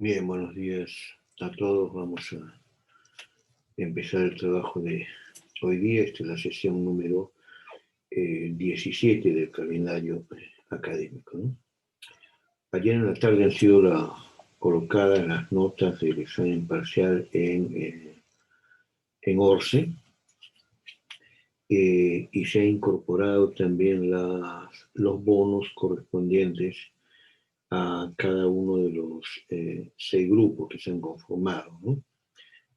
Bien, buenos días a todos. Vamos a empezar el trabajo de hoy día. Esta es la sesión número 17 del calendario académico, ¿no? Ayer en la tarde han sido colocadas las notas del examen parcial en ORCE y se ha incorporado también los bonos correspondientes a cada uno de los 6 grupos que se han conformado, ¿no?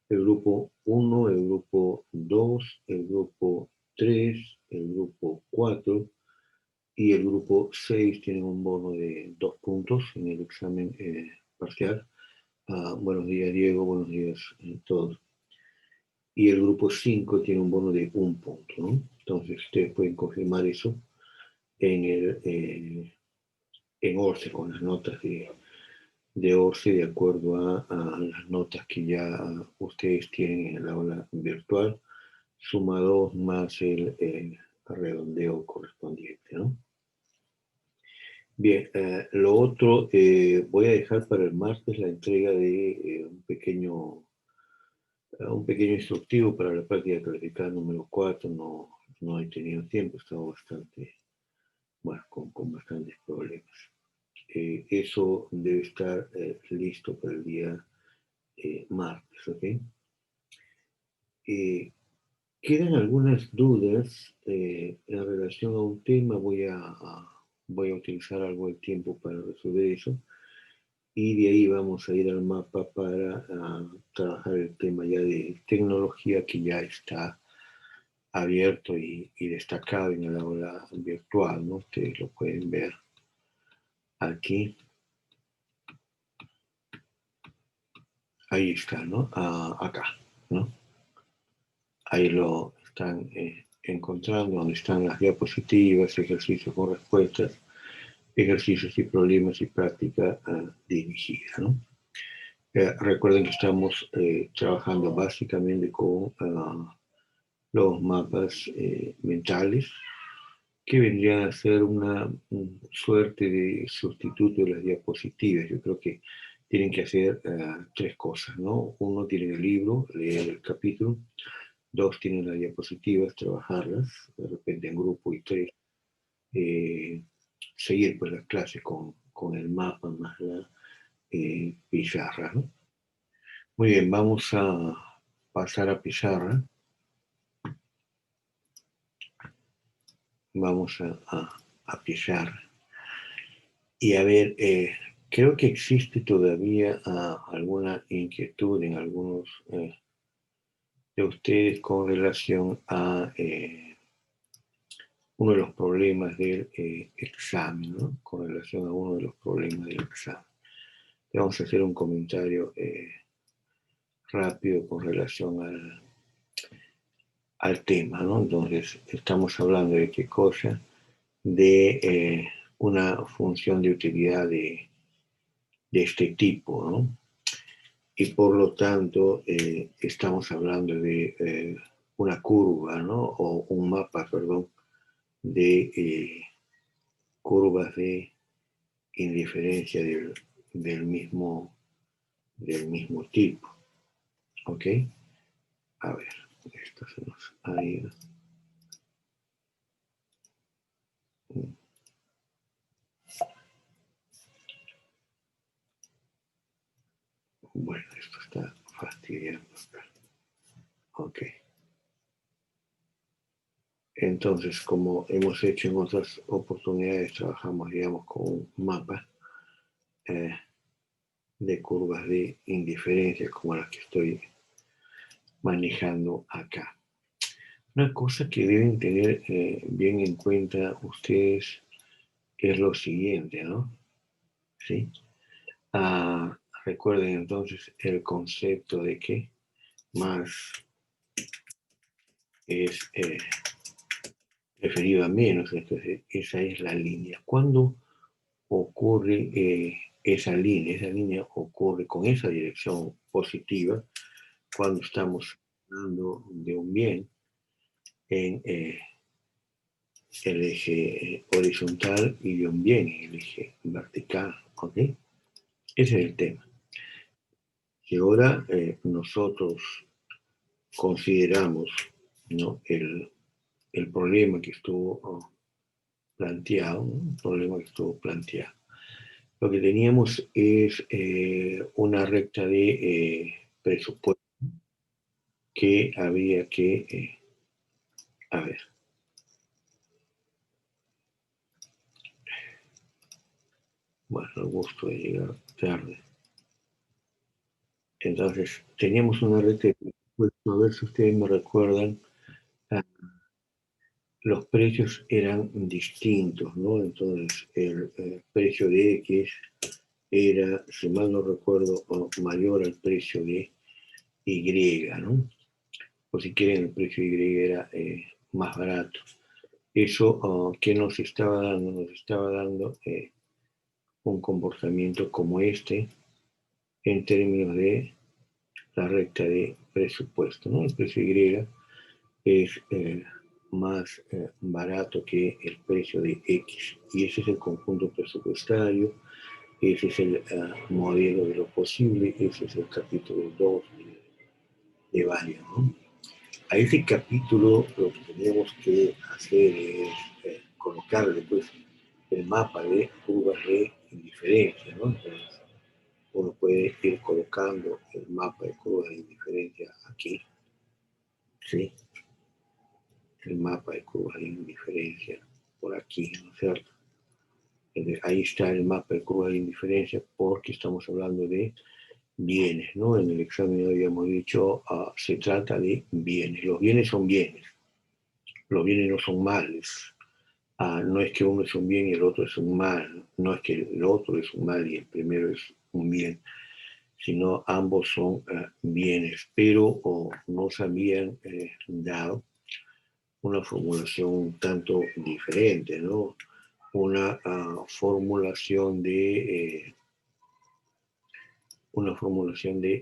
El grupo 1, el grupo 2, el grupo 3, el grupo 4 y el grupo 6 tienen un bono de 2 puntos en el examen parcial. Buenos días, Diego, buenos días a todos. Y el grupo 5 tiene un bono de 1 punto, ¿no? Entonces ustedes pueden confirmar eso en ORCE con las notas de ORCE de acuerdo a las notas que ya ustedes tienen en el aula virtual, suma 2 más el redondeo correspondiente, ¿no? Bien, lo otro, voy a dejar para el martes la entrega de un pequeño instructivo para la práctica calificada número 4. No he tenido tiempo, he estado bastante, bueno, con bastantes problemas. Eso debe estar listo para el día martes, ¿ok? Quedan algunas dudas en relación a un tema. Voy a utilizar algo de tiempo para resolver eso. Y de ahí vamos a ir al mapa para trabajar el tema ya de tecnología que ya está abierto y destacado en el aula virtual, ¿no? Ustedes lo pueden ver aquí. Ahí está, ¿no? Acá, ¿no? Ahí lo están encontrando, donde están las diapositivas, ejercicios con respuestas, ejercicios y problemas y práctica dirigida, ¿no? Recuerden que estamos trabajando básicamente con los mapas mentales, que vendrían a ser una suerte de sustituto de las diapositivas. Yo creo que tienen que hacer 3 cosas, ¿no? 1, tienen el libro, leer el capítulo. 2, tienen las diapositivas, trabajarlas, de repente en grupo. Y 3, seguir pues las clases con el mapa más la pizarra, ¿no? Muy bien, vamos a pasar a pizarra. Vamos a pizarra. Y a ver, creo que existe todavía alguna inquietud en algunos de ustedes con relación a uno de los problemas del examen, ¿no? Con relación a uno de los problemas del examen. Vamos a hacer un comentario rápido con relación al tema, ¿no? Entonces, estamos hablando de qué cosa, de una función de utilidad de este tipo, ¿no? Y por lo tanto, estamos hablando de una curva, ¿no? O un mapa, perdón, de curvas de indiferencia del mismo tipo. ¿Ok? A ver, esto se nos ha ido. Bueno, esto está fastidiando. Ok. Entonces, como hemos hecho en otras oportunidades, trabajamos, digamos, con un mapa de curvas de indiferencia, como las que estoy manejando acá. Una cosa que deben tener bien en cuenta ustedes es lo siguiente, ¿no? ¿Sí? Recuerden entonces el concepto de que más es referido a menos. Entonces, esa es la línea. ¿Cuándo ocurre esa línea? Esa línea ocurre con esa dirección positiva cuando estamos hablando de un bien en el eje horizontal y de un bien en el eje vertical, ¿ok? Ese es el tema. Si ahora nosotros consideramos, ¿no?, el problema que estuvo planteado, ¿no?, un problema que estuvo planteado. Lo que teníamos es una recta de presupuesto que había que, a ver, bueno, el gusto de llegar tarde. Entonces, teníamos una recta de presupuesto, a ver si ustedes me recuerdan, los precios eran distintos, ¿no? Entonces, el precio de X era, si mal no recuerdo, mayor al precio de Y, ¿no? O si quieren, el precio de Y era más barato. Eso, ¿qué nos estaba dando? Nos estaba dando un comportamiento como este en términos de la recta de presupuesto, ¿no? El precio Y es más barato que el precio de X, y ese es el conjunto presupuestario, ese es el modelo de lo posible, ese es el capítulo 2 de Varia, ¿no? A ese capítulo lo que tenemos que hacer es colocarle pues el mapa de curvas de indiferencia, ¿no? Entonces uno puede ir colocando el mapa de curvas de indiferencia aquí, ¿sí? El mapa de curvas de indiferencia por aquí, ¿no es cierto? Entonces, ahí está el mapa de curvas de indiferencia porque estamos hablando de bienes, ¿no? En el examen habíamos dicho, se trata de bienes. Los bienes son bienes. Los bienes no son males. No es que uno es un bien y el otro es un mal. No es que el otro es un mal y el primero es un bien, sino ambos son bienes. Pero nos habían dado una formulación un tanto diferente, ¿no? Una formulación de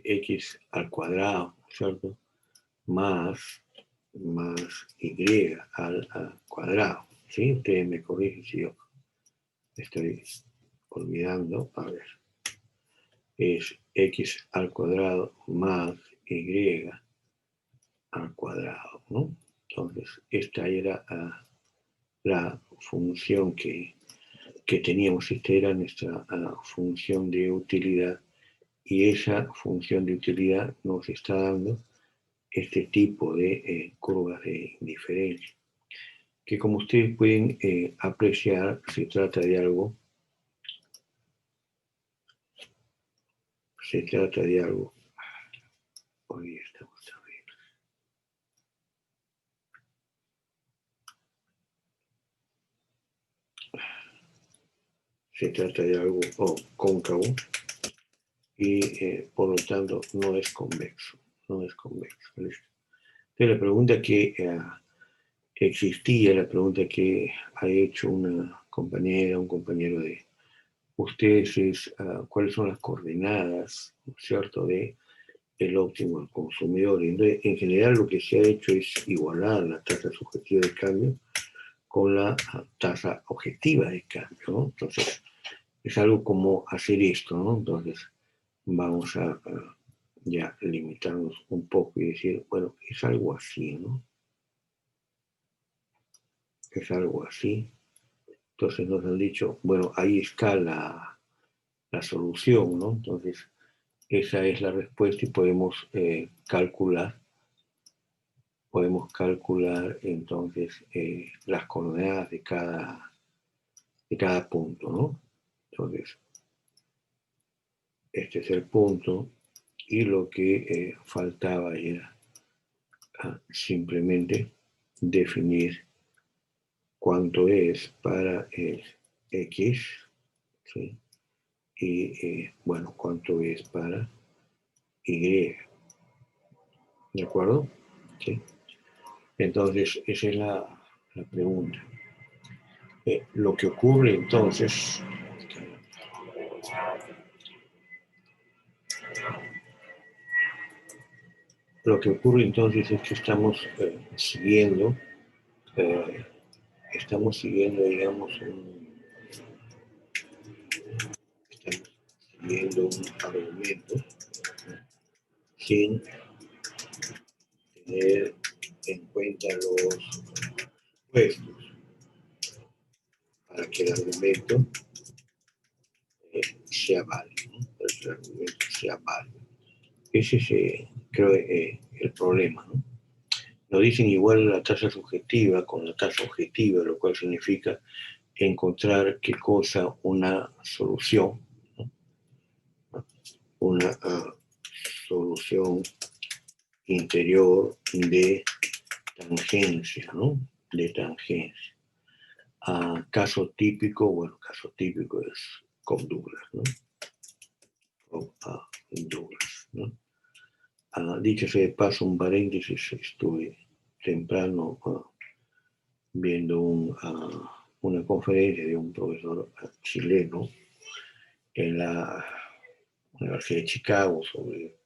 x al cuadrado, ¿cierto? Más y al cuadrado, ¿sí? Ustedes me corrigen si yo estoy olvidando. A ver, es x al cuadrado más y al cuadrado, ¿no? Entonces, esta era la función que teníamos, esta era nuestra función de utilidad, y esa función de utilidad nos está dando este tipo de curvas de diferencia, que como ustedes pueden apreciar, se trata de algo, hoy estamos también, se trata de algo cóncavo y por lo tanto no es convexo, ¿listo? Entonces la pregunta que existía, la pregunta que ha hecho una compañera, un compañero de ustedes es cuáles son las coordenadas, ¿no es cierto?, de el óptimo al consumidor. Entonces, en general lo que se ha hecho es igualar la tasa subjetiva de cambio con la tasa objetiva de cambio, ¿no? Entonces, es algo como hacer esto, ¿no? Entonces, vamos a ya limitarnos un poco y decir, bueno, es algo así, ¿no? Es algo así. Entonces nos han dicho, bueno, ahí está la solución, ¿no? Entonces, esa es la respuesta y podemos calcular entonces las coordenadas de cada punto, ¿no? Entonces, este es el punto y lo que faltaba era simplemente definir cuánto es para el X, ¿sí? Y bueno, cuánto es para Y, ¿de acuerdo? ¿Sí? Entonces, esa es la pregunta. Lo que ocurre entonces, es que estamos siguiendo, digamos, estamos siguiendo un argumento sin tener en cuenta los puestos para que el argumento sea válido, ¿no? Para que el argumento sea válido. Ese es, creo, el problema, ¿no? Nos dicen igual la tasa subjetiva con la tasa objetiva, lo cual significa encontrar qué cosa, una solución, ¿no? Una solución interior de tangencia, ¿no? De tangencia. Caso típico, bueno, caso típico es Cobb-Douglas, ¿no? Cobb-Douglas, ¿no? Dicho sea de paso, un paréntesis, estuve temprano viendo una conferencia de un profesor chileno en la Universidad de Chicago sobre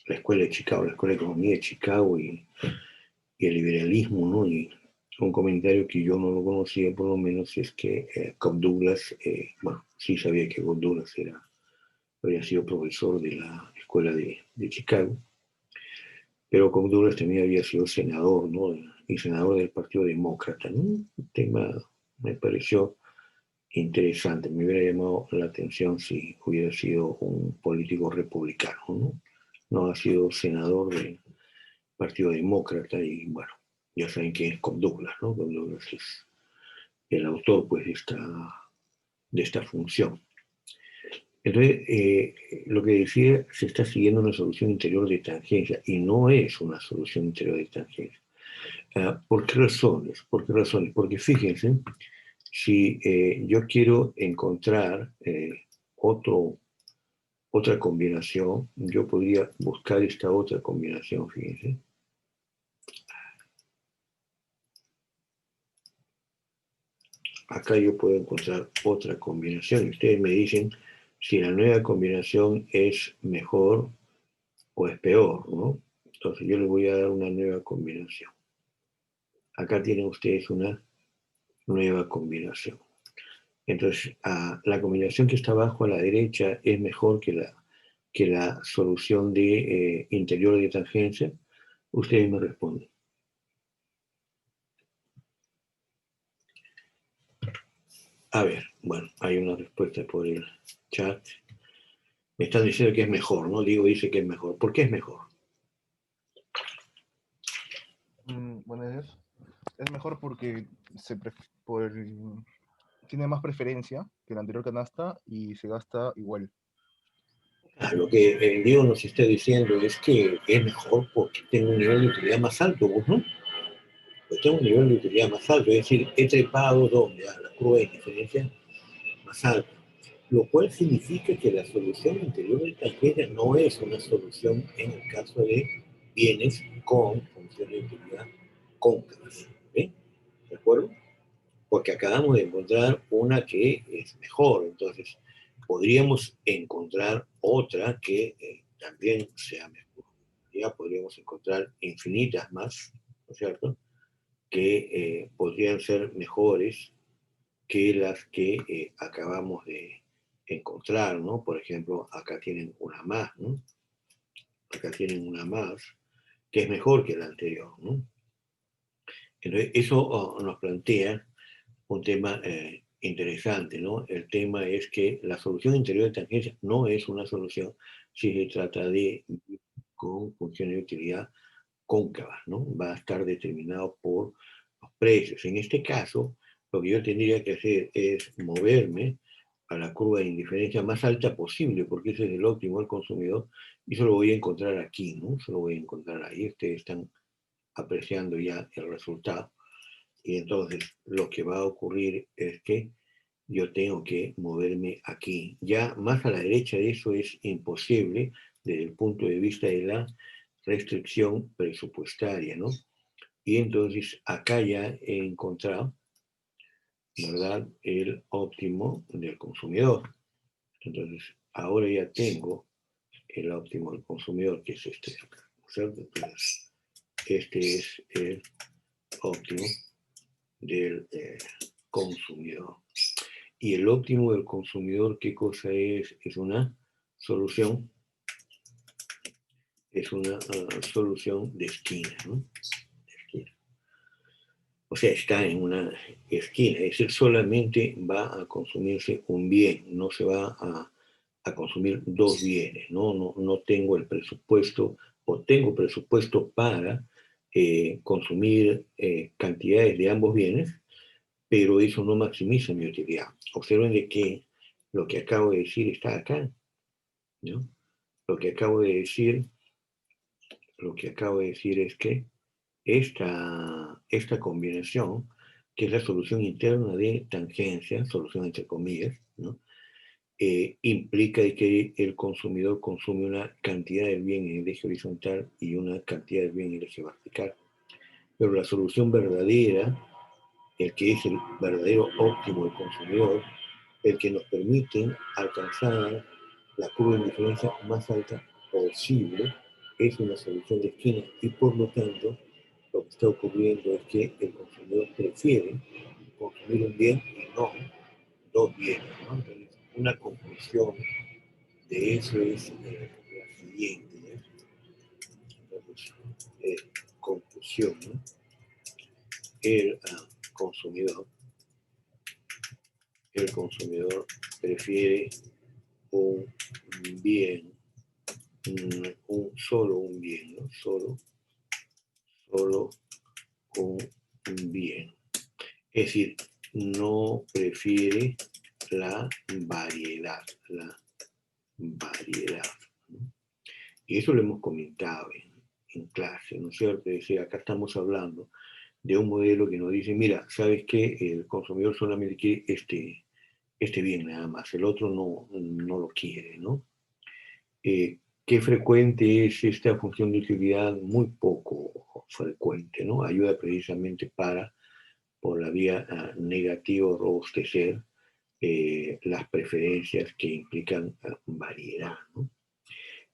la Escuela de Chicago, la Escuela de Economía de Chicago y el liberalismo, ¿no? Y un comentario que yo no lo conocía, por lo menos, es que Cobb-Douglas, bueno, sí sabía que Cobb-Douglas había sido profesor de la Escuela de Chicago, pero Cobb-Douglas también había sido senador, ¿no? Y senador del Partido Demócrata, ¿no? Un tema me pareció interesante, me hubiera llamado la atención si hubiera sido un político republicano, ¿no? No ha sido senador del Partido Demócrata y bueno, ya saben quién es Cobb-Douglas, ¿no? Cobb-Douglas es el autor pues de esta función. Entonces, lo que decía, se está siguiendo una solución interior de tangencia y no es una solución interior de tangencia. ¿Por qué razones? ¿Por qué razones? Porque fíjense, si yo quiero encontrar otra combinación, yo podría buscar esta otra combinación, fíjense. Acá yo puedo encontrar otra combinación y ustedes me dicen si la nueva combinación es mejor o es peor, ¿no? Entonces yo les voy a dar una nueva combinación. Acá tienen ustedes una nueva combinación. Entonces, la combinación que está abajo a la derecha es mejor que la solución de interior de tangencia. Ustedes me responden. A ver, bueno, hay una respuesta por el chat. Me están diciendo que es mejor, ¿no? Diego dice que es mejor. ¿Por qué es mejor? Bueno, es mejor porque tiene más preferencia que la anterior canasta y se gasta igual. Lo que Diego nos está diciendo es que es mejor porque tengo un nivel de utilidad más alto, ¿no? Pues tengo un nivel de utilidad más alto, es decir, he trepado donde a la curva de diferencia más alta, lo cual significa que la solución interior de tangencia no es una solución en el caso de bienes con función de utilidad cóncavas, ¿sí? ¿De acuerdo? Porque acabamos de encontrar una que es mejor, entonces podríamos encontrar otra que también sea mejor. Ya podríamos encontrar infinitas más, ¿no es cierto?, que podrían ser mejores que las que acabamos de encontrar, ¿no? Por ejemplo, acá tienen una más, ¿no? Acá tienen una más, que es mejor que la anterior, ¿no? Entonces, eso nos plantea un tema interesante, ¿no? El tema es que la solución interior de tangencia no es una solución si se trata de con funciones de utilidad cóncavas, ¿no? Va a estar determinado por los precios. En este caso, lo que yo tendría que hacer es moverme a la curva de indiferencia más alta posible, porque ese es el óptimo del consumidor, y eso lo voy a encontrar aquí, ¿no? Eso lo voy a encontrar ahí. Ustedes están apreciando ya el resultado. Y entonces lo que va a ocurrir es que yo tengo que moverme aquí. Ya más a la derecha de eso es imposible desde el punto de vista de la restricción presupuestaria, ¿no? Y entonces acá ya he encontrado, ¿verdad?, el óptimo del consumidor. Entonces, ahora ya tengo el óptimo del consumidor, que es este de acá, ¿cierto? Entonces, este es el óptimo del consumidor. Y el óptimo del consumidor, ¿qué cosa es? Es una solución es una solución de esquina, ¿no? De esquina. O sea, está en una esquina, es decir, solamente va a consumirse un bien, no se va a consumir dos bienes, ¿no? No tengo el presupuesto o tengo presupuesto para consumir cantidades de ambos bienes, pero eso no maximiza mi utilidad. Observen de que lo que acabo de decir está acá, ¿no? Lo que acabo de decir, es que esta combinación, que es la solución interna de tangencia, solución entre comillas, ¿no? Implica que el consumidor consume una cantidad de bien en el eje horizontal y una cantidad de bien en el eje vertical. Pero la solución verdadera, el que es el verdadero óptimo del consumidor, el que nos permite alcanzar la curva de indiferencia más alta posible, es una solución de esquina y por lo tanto lo que está ocurriendo es que el consumidor prefiere consumir un bien y no dos bienes, ¿no? Entonces, una conclusión de eso es la siguiente, ¿no? Entonces, conclusión, ¿no? El consumidor prefiere un bien, solo un bien, ¿no? Solo un bien. Es decir, no prefiere la variedad, ¿no? Y eso lo hemos comentado en clase, ¿no es cierto? Es decir, acá estamos hablando de un modelo que nos dice, mira, ¿sabes qué? El consumidor solamente quiere este bien nada más, el otro no lo quiere, ¿no? ¿Qué frecuente es esta función de utilidad? Muy poco frecuente, ¿no? Ayuda precisamente para, por la vía negativa, robustecer las preferencias que implican variedad, ¿no?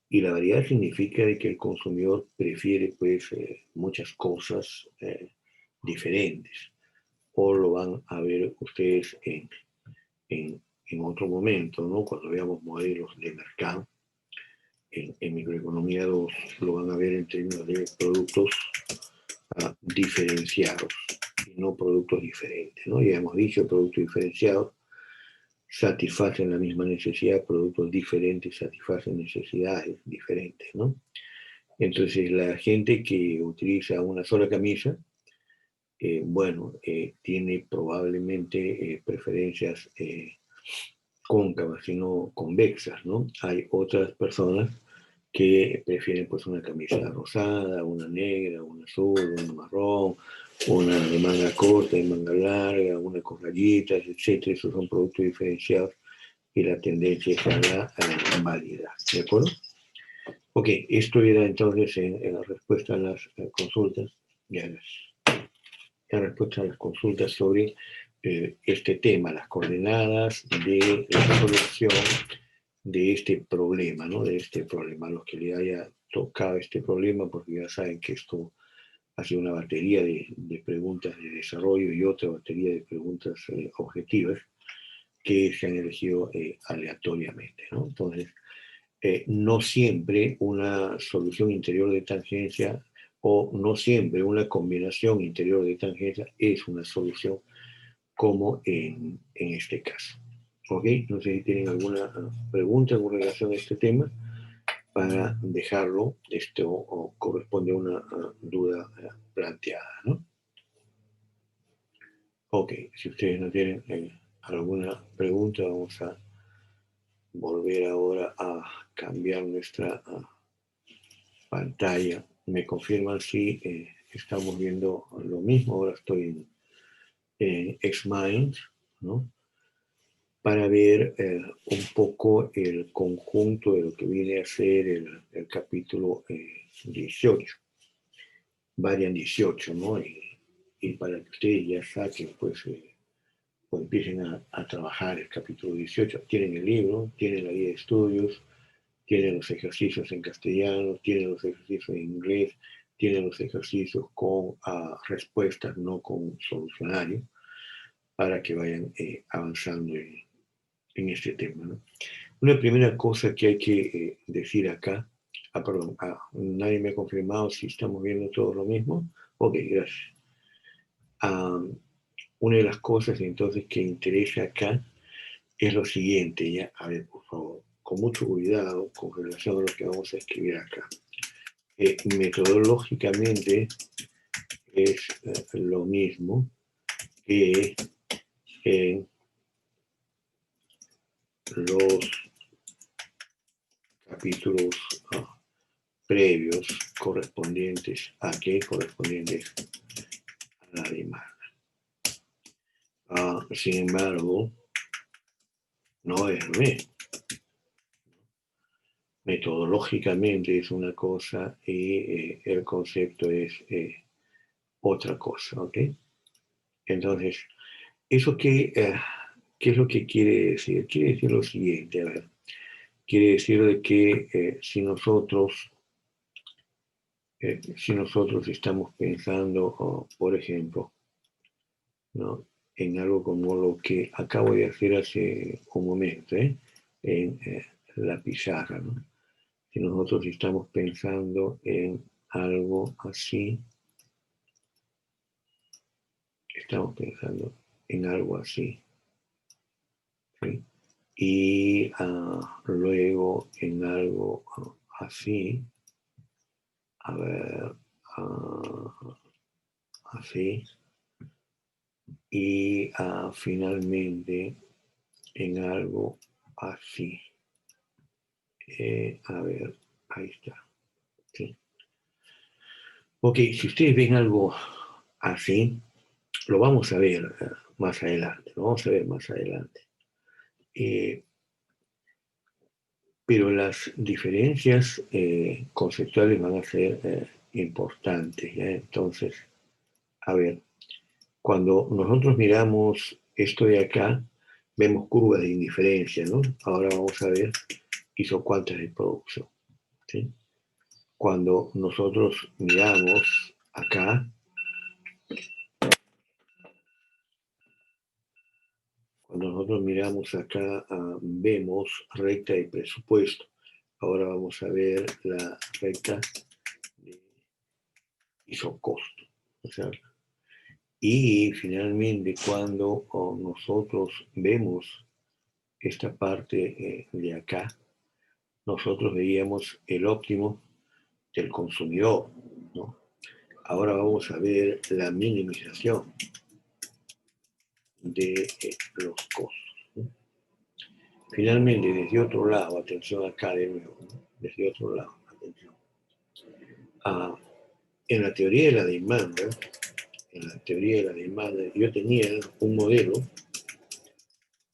Y la variedad significa de que el consumidor prefiere pues muchas cosas diferentes. O lo van a ver ustedes en otro momento, ¿no? Cuando veamos modelos de mercado. En microeconomía lo van a ver en términos de productos diferenciados y no productos diferentes, ¿no? Ya hemos dicho, productos diferenciados satisfacen la misma necesidad, productos diferentes satisfacen necesidades diferentes, ¿no? Entonces, la gente que utiliza una sola camisa, bueno, tiene probablemente preferencias cóncavas, sino convexas, ¿no? Hay otras personas que prefieren pues una camisa rosada, una negra, una azul, una marrón, una de manga corta, de manga larga, una con rayitas, etc. Esos son productos diferenciados y la tendencia es a la variedad, ¿de acuerdo? Ok, esto era entonces en la respuesta a las consultas y a la respuesta a las consultas sobre este tema, las coordenadas de la solución de este problema, ¿no? De este problema, a los que le haya tocado este problema, porque ya saben que esto ha sido una batería de preguntas de desarrollo y otra batería de preguntas objetivas que se han elegido aleatoriamente, ¿no? Entonces, no siempre una solución interior de tangencia o no siempre una combinación interior de tangencia es una solución como en este caso. ¿Ok? No sé si tienen alguna pregunta con relación a este tema para dejarlo, esto o corresponde a una duda planteada, ¿no? Ok, si ustedes no tienen alguna pregunta, vamos a volver ahora a cambiar nuestra pantalla. Me confirman si estamos viendo lo mismo. Ahora estoy en Xmind, ¿no? Para ver un poco el conjunto de lo que viene a ser el capítulo 18. Varian 18, ¿no? Y para que ustedes ya saquen, pues, o empiecen a trabajar el capítulo 18. Tienen el libro, tienen la guía de estudios, tienen los ejercicios en castellano, tienen los ejercicios en inglés, tienen los ejercicios con respuestas, no con solucionario, para que vayan avanzando en este tema, ¿no? Una primera cosa que hay que decir acá Perdón, nadie me ha confirmado si estamos viendo todo lo mismo. Ok, gracias. Una de las cosas entonces que interesa acá es lo siguiente, ya, a ver, por favor, con mucho cuidado con relación a lo que vamos a escribir acá. Metodológicamente es lo mismo que en los capítulos previos correspondientes a qué, correspondientes a la demanda. Sin embargo, no es lo mismo. Metodológicamente es una cosa y el concepto es otra cosa, ¿ok? Entonces, ¿eso qué es lo que quiere decir? Quiere decir lo siguiente, a ver, quiere decir de que si nosotros estamos pensando, por ejemplo, ¿no?, en algo como lo que acabo de hacer hace un momento, en la pizarra, ¿no? Si nosotros estamos pensando en algo así, estamos pensando en algo así, ¿sí? Y luego en algo así, a ver, así, y finalmente en algo así. A ver, ahí está. ¿Sí? Ok, si ustedes ven algo así, lo vamos a ver más adelante, lo vamos a ver más adelante. Pero las diferencias conceptuales van a ser importantes, ¿ya? Entonces, a ver, cuando nosotros miramos esto de acá, vemos curvas de indiferencia, ¿no? Ahora vamos a ver isocuantas de producción, ¿sí? Cuando nosotros miramos acá, vemos recta de presupuesto. Ahora vamos a ver la recta de isocosto, ¿no? Y finalmente, cuando nosotros vemos esta parte de acá, nosotros veíamos el óptimo del consumidor, ¿no? Ahora vamos a ver la minimización de los costos, ¿no? Finalmente, desde otro lado, atención acá de nuevo, ¿no? Desde otro lado, atención. En la teoría de la demanda, yo tenía un modelo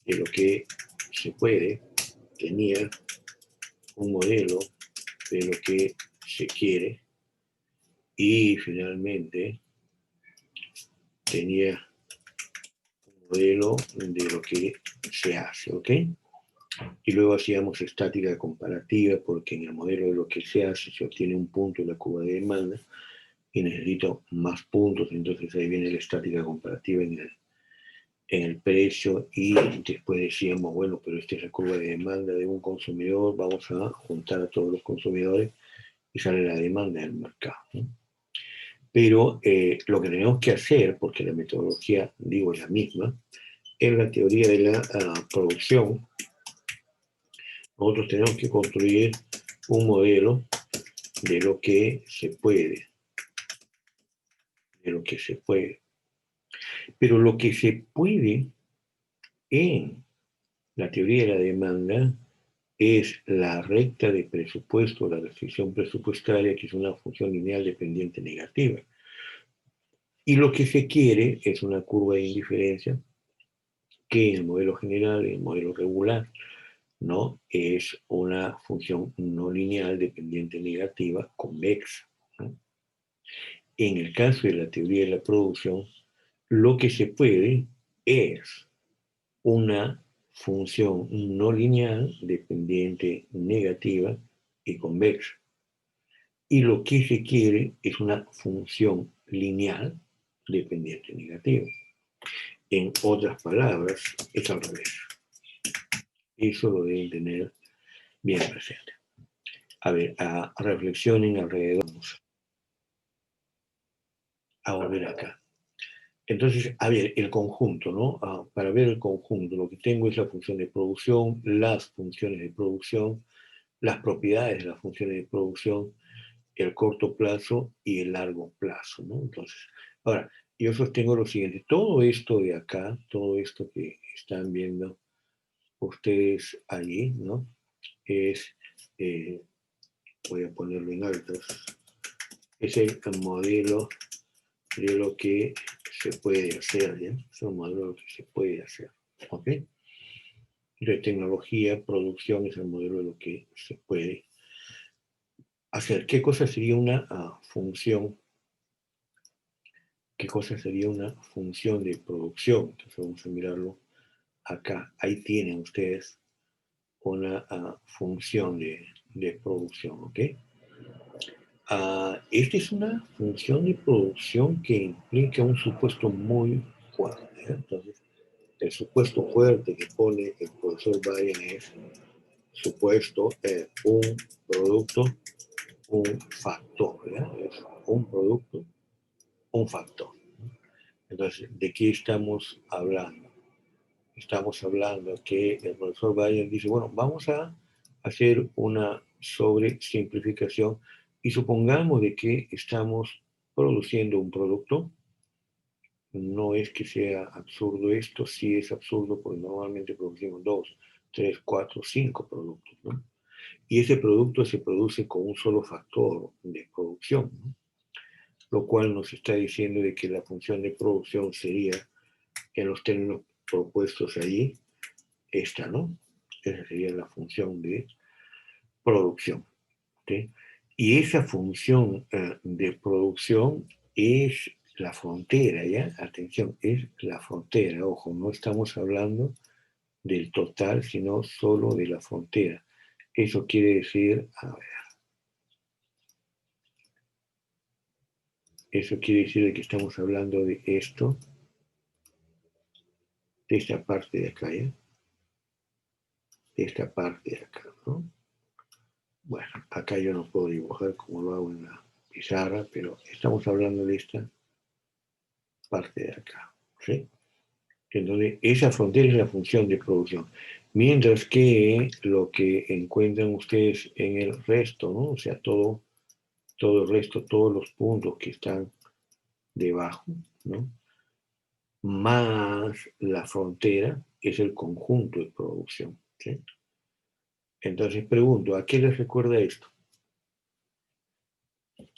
de lo que se puede, tenía un modelo de lo que se quiere y finalmente tenía un modelo de lo que se hace, ¿ok? Y luego hacíamos estática comparativa porque en el modelo de lo que se hace se obtiene un punto en la curva de demanda y necesito más puntos, entonces ahí viene la estática comparativa en el precio y después decíamos, bueno, pero esta es la curva de demanda de un consumidor, vamos a juntar a todos los consumidores y sale la demanda del mercado, ¿no? Pero lo que tenemos que hacer, porque la metodología, digo, es la misma, en la teoría de la producción, nosotros tenemos que construir un modelo de lo que se puede, Pero lo que se puede en la teoría de la demanda es la recta de presupuesto, la restricción presupuestaria, que es una función lineal dependiente negativa. Y lo que se quiere es una curva de indiferencia que en el modelo general, en el modelo regular, ¿no?, es una función no lineal dependiente negativa convexa, ¿no? En el caso de la teoría de la producción, lo que se puede es una función no lineal dependiente negativa y convexa. Y lo que se quiere es una función lineal dependiente negativa. En otras palabras, es al revés. Eso lo deben tener bien presente. A ver, reflexionen alrededor. A volver acá. Entonces, a ver, el conjunto, ¿no? Para ver el conjunto, lo que tengo es la función de producción, las funciones de producción, las propiedades de las funciones de producción, el corto plazo y el largo plazo, ¿no? Entonces, ahora, yo sostengo lo siguiente, todo esto de acá, todo esto que están viendo ustedes allí, ¿no? Es, eh, voy a ponerlo en altos, es el modelo de lo que se puede hacer, ¿ya? Es un modelo de lo que se puede hacer, ¿ok? De tecnología, producción es el modelo de lo que se puede hacer. ¿Qué cosa sería una función? ¿Qué cosa sería una función de producción? Entonces vamos a mirarlo acá. Ahí tienen ustedes una función de producción, ¿ok? Esta es una función de producción que implica un supuesto muy fuerte, ¿eh? Entonces, el supuesto fuerte que pone el profesor Bryan es supuesto un producto, un factor, ¿ya? Es un producto, un factor. Entonces, ¿de qué estamos hablando? Estamos hablando que el profesor Bryan dice, bueno, vamos a hacer una sobresimplificación y supongamos de que estamos produciendo un producto. No es que sea absurdo esto, sí es absurdo porque normalmente producimos 2, 3, 4, 5 productos, ¿no? Y ese producto se produce con un solo factor de producción, ¿no? Lo cual nos está diciendo de que la función de producción sería, en los términos propuestos ahí, esta, ¿no? Esa sería la función de producción, ¿sí? Y esa función de producción es la frontera, ¿ya? Atención, es la frontera. Ojo, no estamos hablando del total, sino solo de la frontera. Eso quiere decir, a ver, eso quiere decir de que estamos hablando de esto, de esta parte de acá, ¿ya? De esta parte de acá, ¿no? Bueno, acá yo no puedo dibujar como lo hago en la pizarra, pero estamos hablando de esta parte de acá, ¿sí? Entonces, esa frontera es la función de producción. Mientras que lo que encuentran ustedes en el resto, ¿no? O sea, todo el resto, todos los puntos que están debajo, ¿no? Más la frontera es el conjunto de producción, ¿sí? Entonces pregunto, ¿a qué les recuerda esto?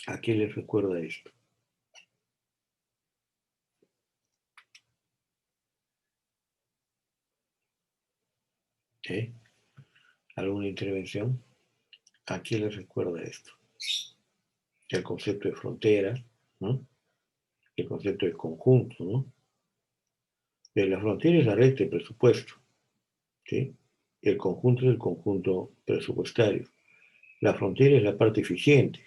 ¿A qué les recuerda esto? ¿Eh? ¿Alguna intervención? ¿A qué les recuerda esto? El concepto de frontera, ¿no? El concepto de conjunto, ¿no? De la frontera es la recta de presupuesto, ¿sí? El conjunto es el conjunto presupuestario. La frontera es la parte eficiente.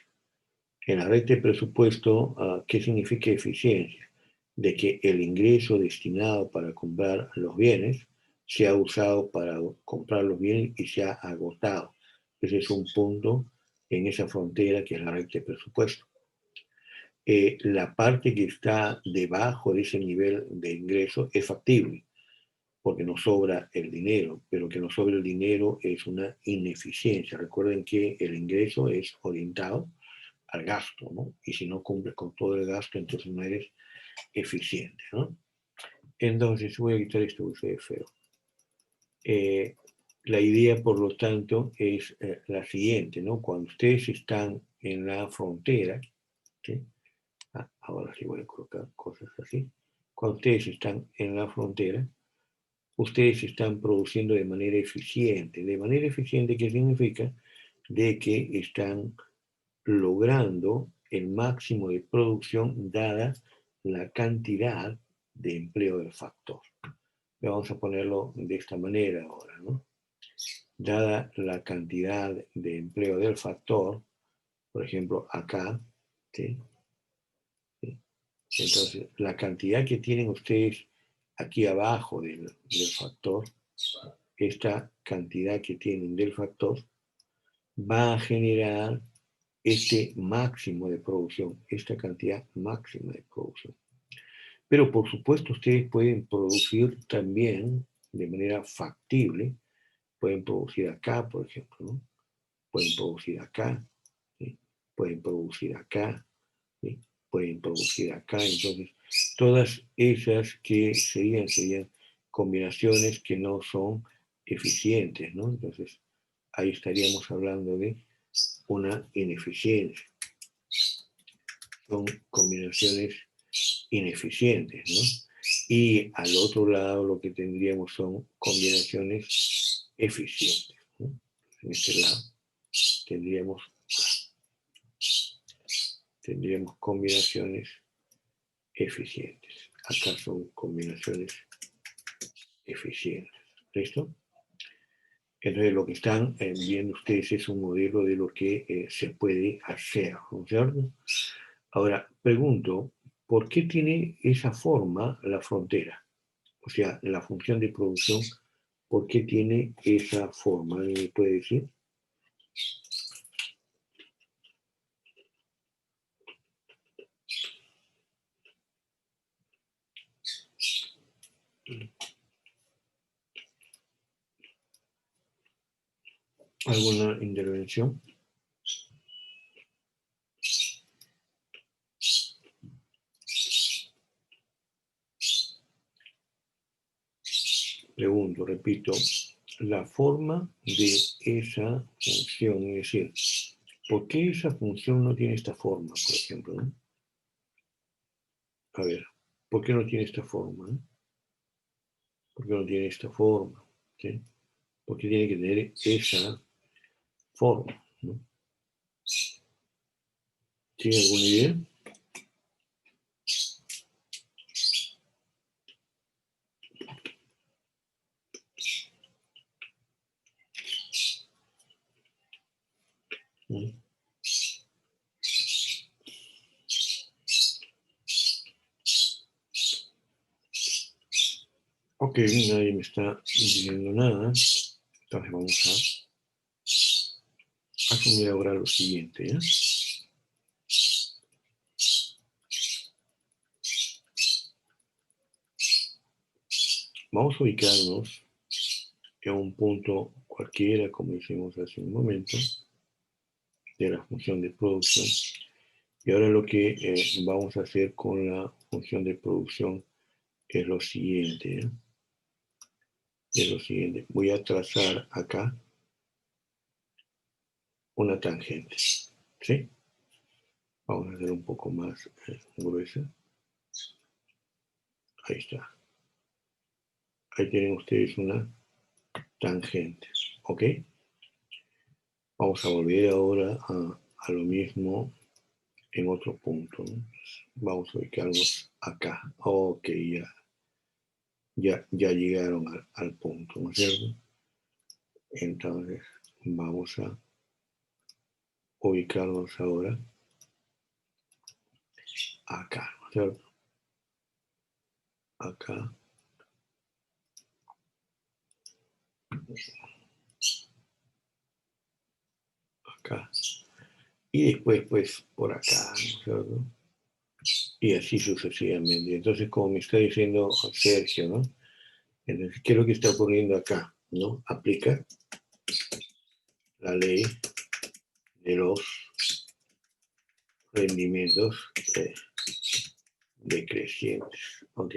En la recta de presupuesto, ¿qué significa eficiencia? De que el ingreso destinado para comprar los bienes se ha usado para comprar los bienes y se ha agotado. Ese es un punto en esa frontera que es la recta de presupuesto. La parte que está debajo de ese nivel de ingreso es factible, porque nos sobra el dinero, pero que nos sobra el dinero es una ineficiencia. Recuerden que el ingreso es orientado al gasto, ¿no? Y si no cumples con todo el gasto, entonces no eres eficiente, ¿no? Entonces, voy a quitar esto que se ve feo. La idea, por lo tanto, es la siguiente, ¿no? Cuando ustedes están en la frontera, ¿sí? Ahora sí voy a colocar cosas así. Cuando ustedes están en la frontera, ustedes están produciendo de manera eficiente. De manera eficiente, ¿qué significa? De que están logrando el máximo de producción dada la cantidad de empleo del factor. Vamos a ponerlo de esta manera ahora, ¿no? Dada la cantidad de empleo del factor, por ejemplo, acá, ¿sí? ¿Sí? Entonces, la cantidad que tienen ustedes aquí abajo del factor, esta cantidad que tienen del factor, va a generar este máximo de producción, esta cantidad máxima de producción. Pero por supuesto ustedes pueden producir también de manera factible, pueden producir acá, por ejemplo, ¿no? Pueden producir acá, ¿sí? Pueden producir acá, ¿sí? Pueden producir acá. Entonces, todas esas que serían combinaciones que no son eficientes, ¿no? Entonces, ahí estaríamos hablando de una ineficiencia. Son combinaciones ineficientes, ¿no? Y al otro lado lo que tendríamos son combinaciones eficientes, ¿no? En este lado tendríamos combinaciones eficientes. Acá son combinaciones eficientes. ¿Listo? Entonces lo que están viendo ustedes es un modelo de lo que se puede hacer, ¿no es cierto? Ahora, pregunto, ¿por qué tiene esa forma la frontera? O sea, la función de producción, ¿por qué tiene esa forma? ¿Alguien me puede decir? ¿Alguna intervención? Pregunto, repito, la forma de esa función, es decir, ¿por qué esa función no tiene esta forma, por ejemplo? ¿No? A ver, ¿por qué no tiene esta forma? ¿No? ¿Por qué no tiene esta forma? ¿Sí? ¿Por qué tiene que tener esa forma? ¿No? ¿Tiene alguna idea? ¿No? Ok, nadie me está diciendo nada. Entonces vamos a asumir ahora lo siguiente. ¿Ya? Vamos a ubicarnos en un punto cualquiera, como hicimos hace un momento, de la función de producción. Y ahora lo que vamos a hacer con la función de producción es lo siguiente. ¿Eh? Es lo siguiente. Voy a trazar acá una tangente. ¿Sí? Vamos a hacer un poco más gruesa. Ahí está. Ahí tienen ustedes una tangente. ¿Ok? Vamos a volver ahora a lo mismo en otro punto. ¿No? Vamos a ubicarnos acá. Ok, ya llegaron al punto, ¿no es cierto? Entonces, vamos a ubicarnos ahora acá, ¿no es cierto? Acá. Acá. Y después, pues, por acá, ¿no es cierto? Y así sucesivamente. Entonces, como me está diciendo Sergio, ¿no? Entonces, ¿qué es lo que está ocurriendo acá? ¿No? Aplica la ley de los rendimientos decrecientes. ¿Ok?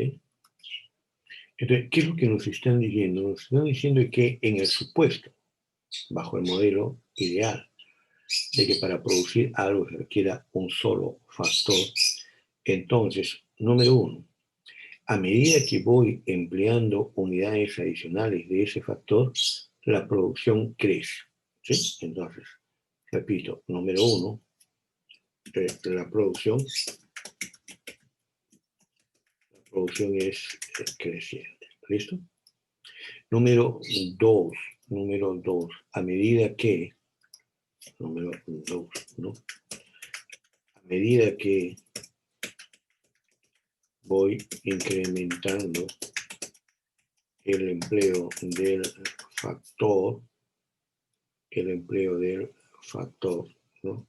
Entonces, ¿qué es lo que nos están diciendo? Nos están diciendo que en el supuesto, bajo el modelo ideal, de que para producir algo se requiera un solo factor, entonces, número uno, a medida que voy empleando unidades adicionales de ese factor, la producción crece. ¿Sí? Entonces, repito, número uno, la producción es creciente. ¿Listo? Número dos, a medida que, número dos, ¿no? A medida que voy incrementando el empleo del factor, factor, ¿no?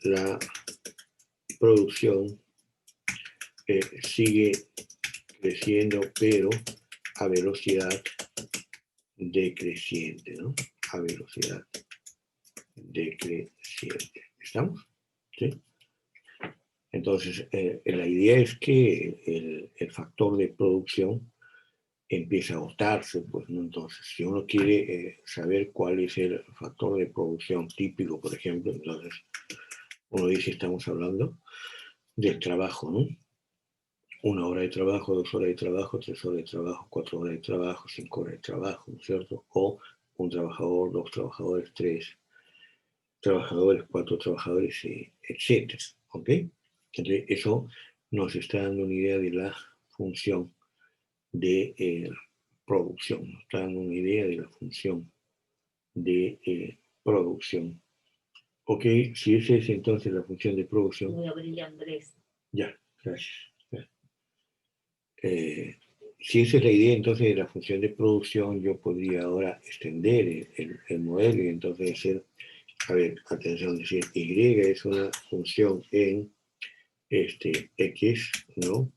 La producción sigue creciendo, pero a velocidad decreciente, ¿no? A velocidad decreciente. ¿Estamos? ¿Sí? Entonces, la idea es que el factor de producción empieza a agotarse, pues, ¿no? Entonces, si uno quiere saber cuál es el factor de producción típico, por ejemplo, entonces uno dice, estamos hablando del trabajo, ¿no? 1 hora de trabajo, 2 horas de trabajo, 3 horas de trabajo, 4 horas de trabajo, 5 horas de trabajo, ¿no es cierto? O un trabajador, 2 trabajadores, 3 trabajadores, 4 trabajadores, etc. ¿Ok? Entonces, eso nos está dando una idea de la función de producción, nos está dando una idea de la función de producción. Ok, si esa es entonces la función de producción. Muy abril, Andrés. Ya, gracias. Si esa es la idea entonces de la función de producción, yo podría ahora extender el modelo y entonces decir, a ver, atención, decir, Y es una función en X, ¿no?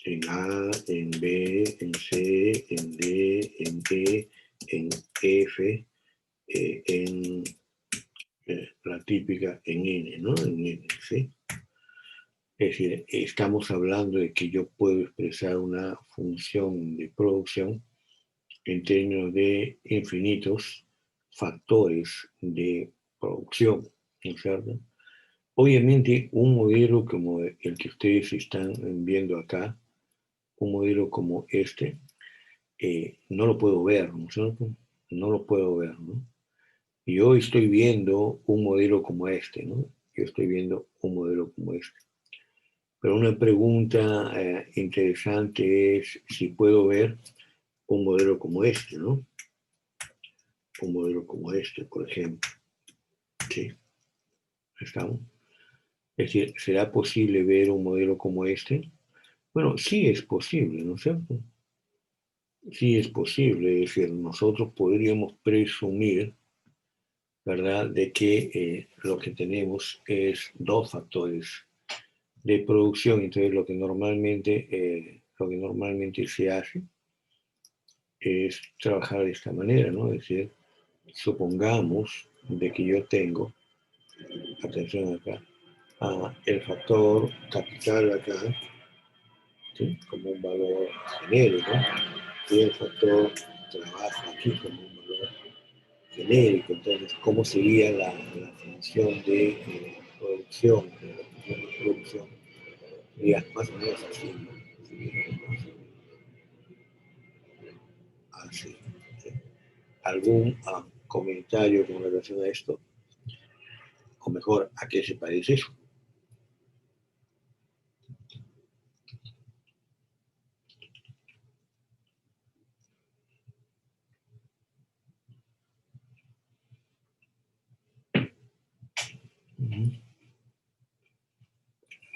En A, en B, en C, en D, en E, en F, en la típica en N, ¿no? En N, ¿sí? Es decir, estamos hablando de que yo puedo expresar una función de producción en términos de infinitos factores de producción, ¿no es cierto? Obviamente, un modelo como el que ustedes están viendo acá, un modelo como este, no lo puedo ver, ¿no es cierto? No lo puedo ver, ¿no? Y yo estoy viendo un modelo como este, ¿no? Yo estoy viendo un modelo como este. Pero una pregunta interesante es si puedo ver un modelo como este, ¿no? Un modelo como este, por ejemplo. ¿Sí? ¿Estamos? Es decir, ¿será posible ver un modelo como este? Bueno, sí es posible, ¿no es cierto? Sí es posible, es decir, nosotros podríamos presumir, ¿verdad?, de que lo que tenemos es 2 factores de producción. Entonces, lo que normalmente se hace es trabajar de esta manera, ¿no? Es decir, supongamos de que yo tengo, atención acá, el factor capital acá, ¿sí?, como un valor genérico, y el factor trabajo aquí como un valor genérico. Entonces, ¿cómo sería la función de producción? La función de producción sería más o menos así, ¿no? Así. ¿Sí? ¿Algún comentario con relación a esto? O mejor, ¿a qué se parece eso?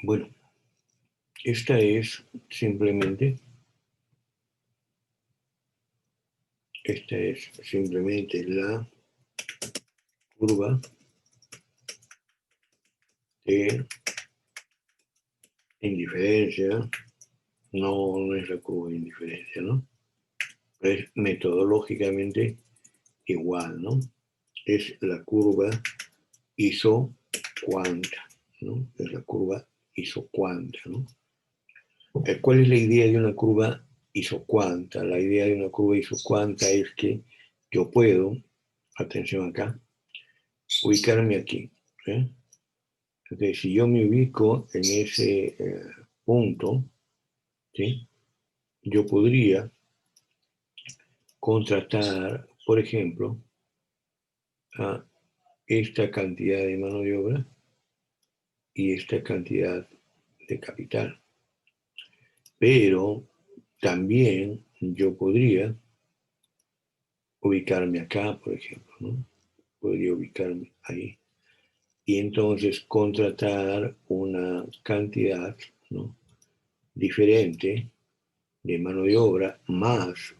Bueno, esta es simplemente la curva de indiferencia. No es la curva de indiferencia, ¿no? Es metodológicamente igual, ¿no? Es la curva isocuanta, ¿no? Es la curva isocuanta, ¿no? ¿Cuál es la idea de una curva isocuanta? La idea de una curva isocuanta es que yo puedo, atención acá, ubicarme aquí. ¿Eh? Entonces, si yo me ubico en ese punto, ¿sí?, yo podría contratar, por ejemplo, a esta cantidad de mano de obra y esta cantidad de capital. Pero también yo podría ubicarme acá, por ejemplo, ¿no? Podría ubicarme ahí. Y entonces contratar una cantidad, ¿no?, diferente de mano de obra, más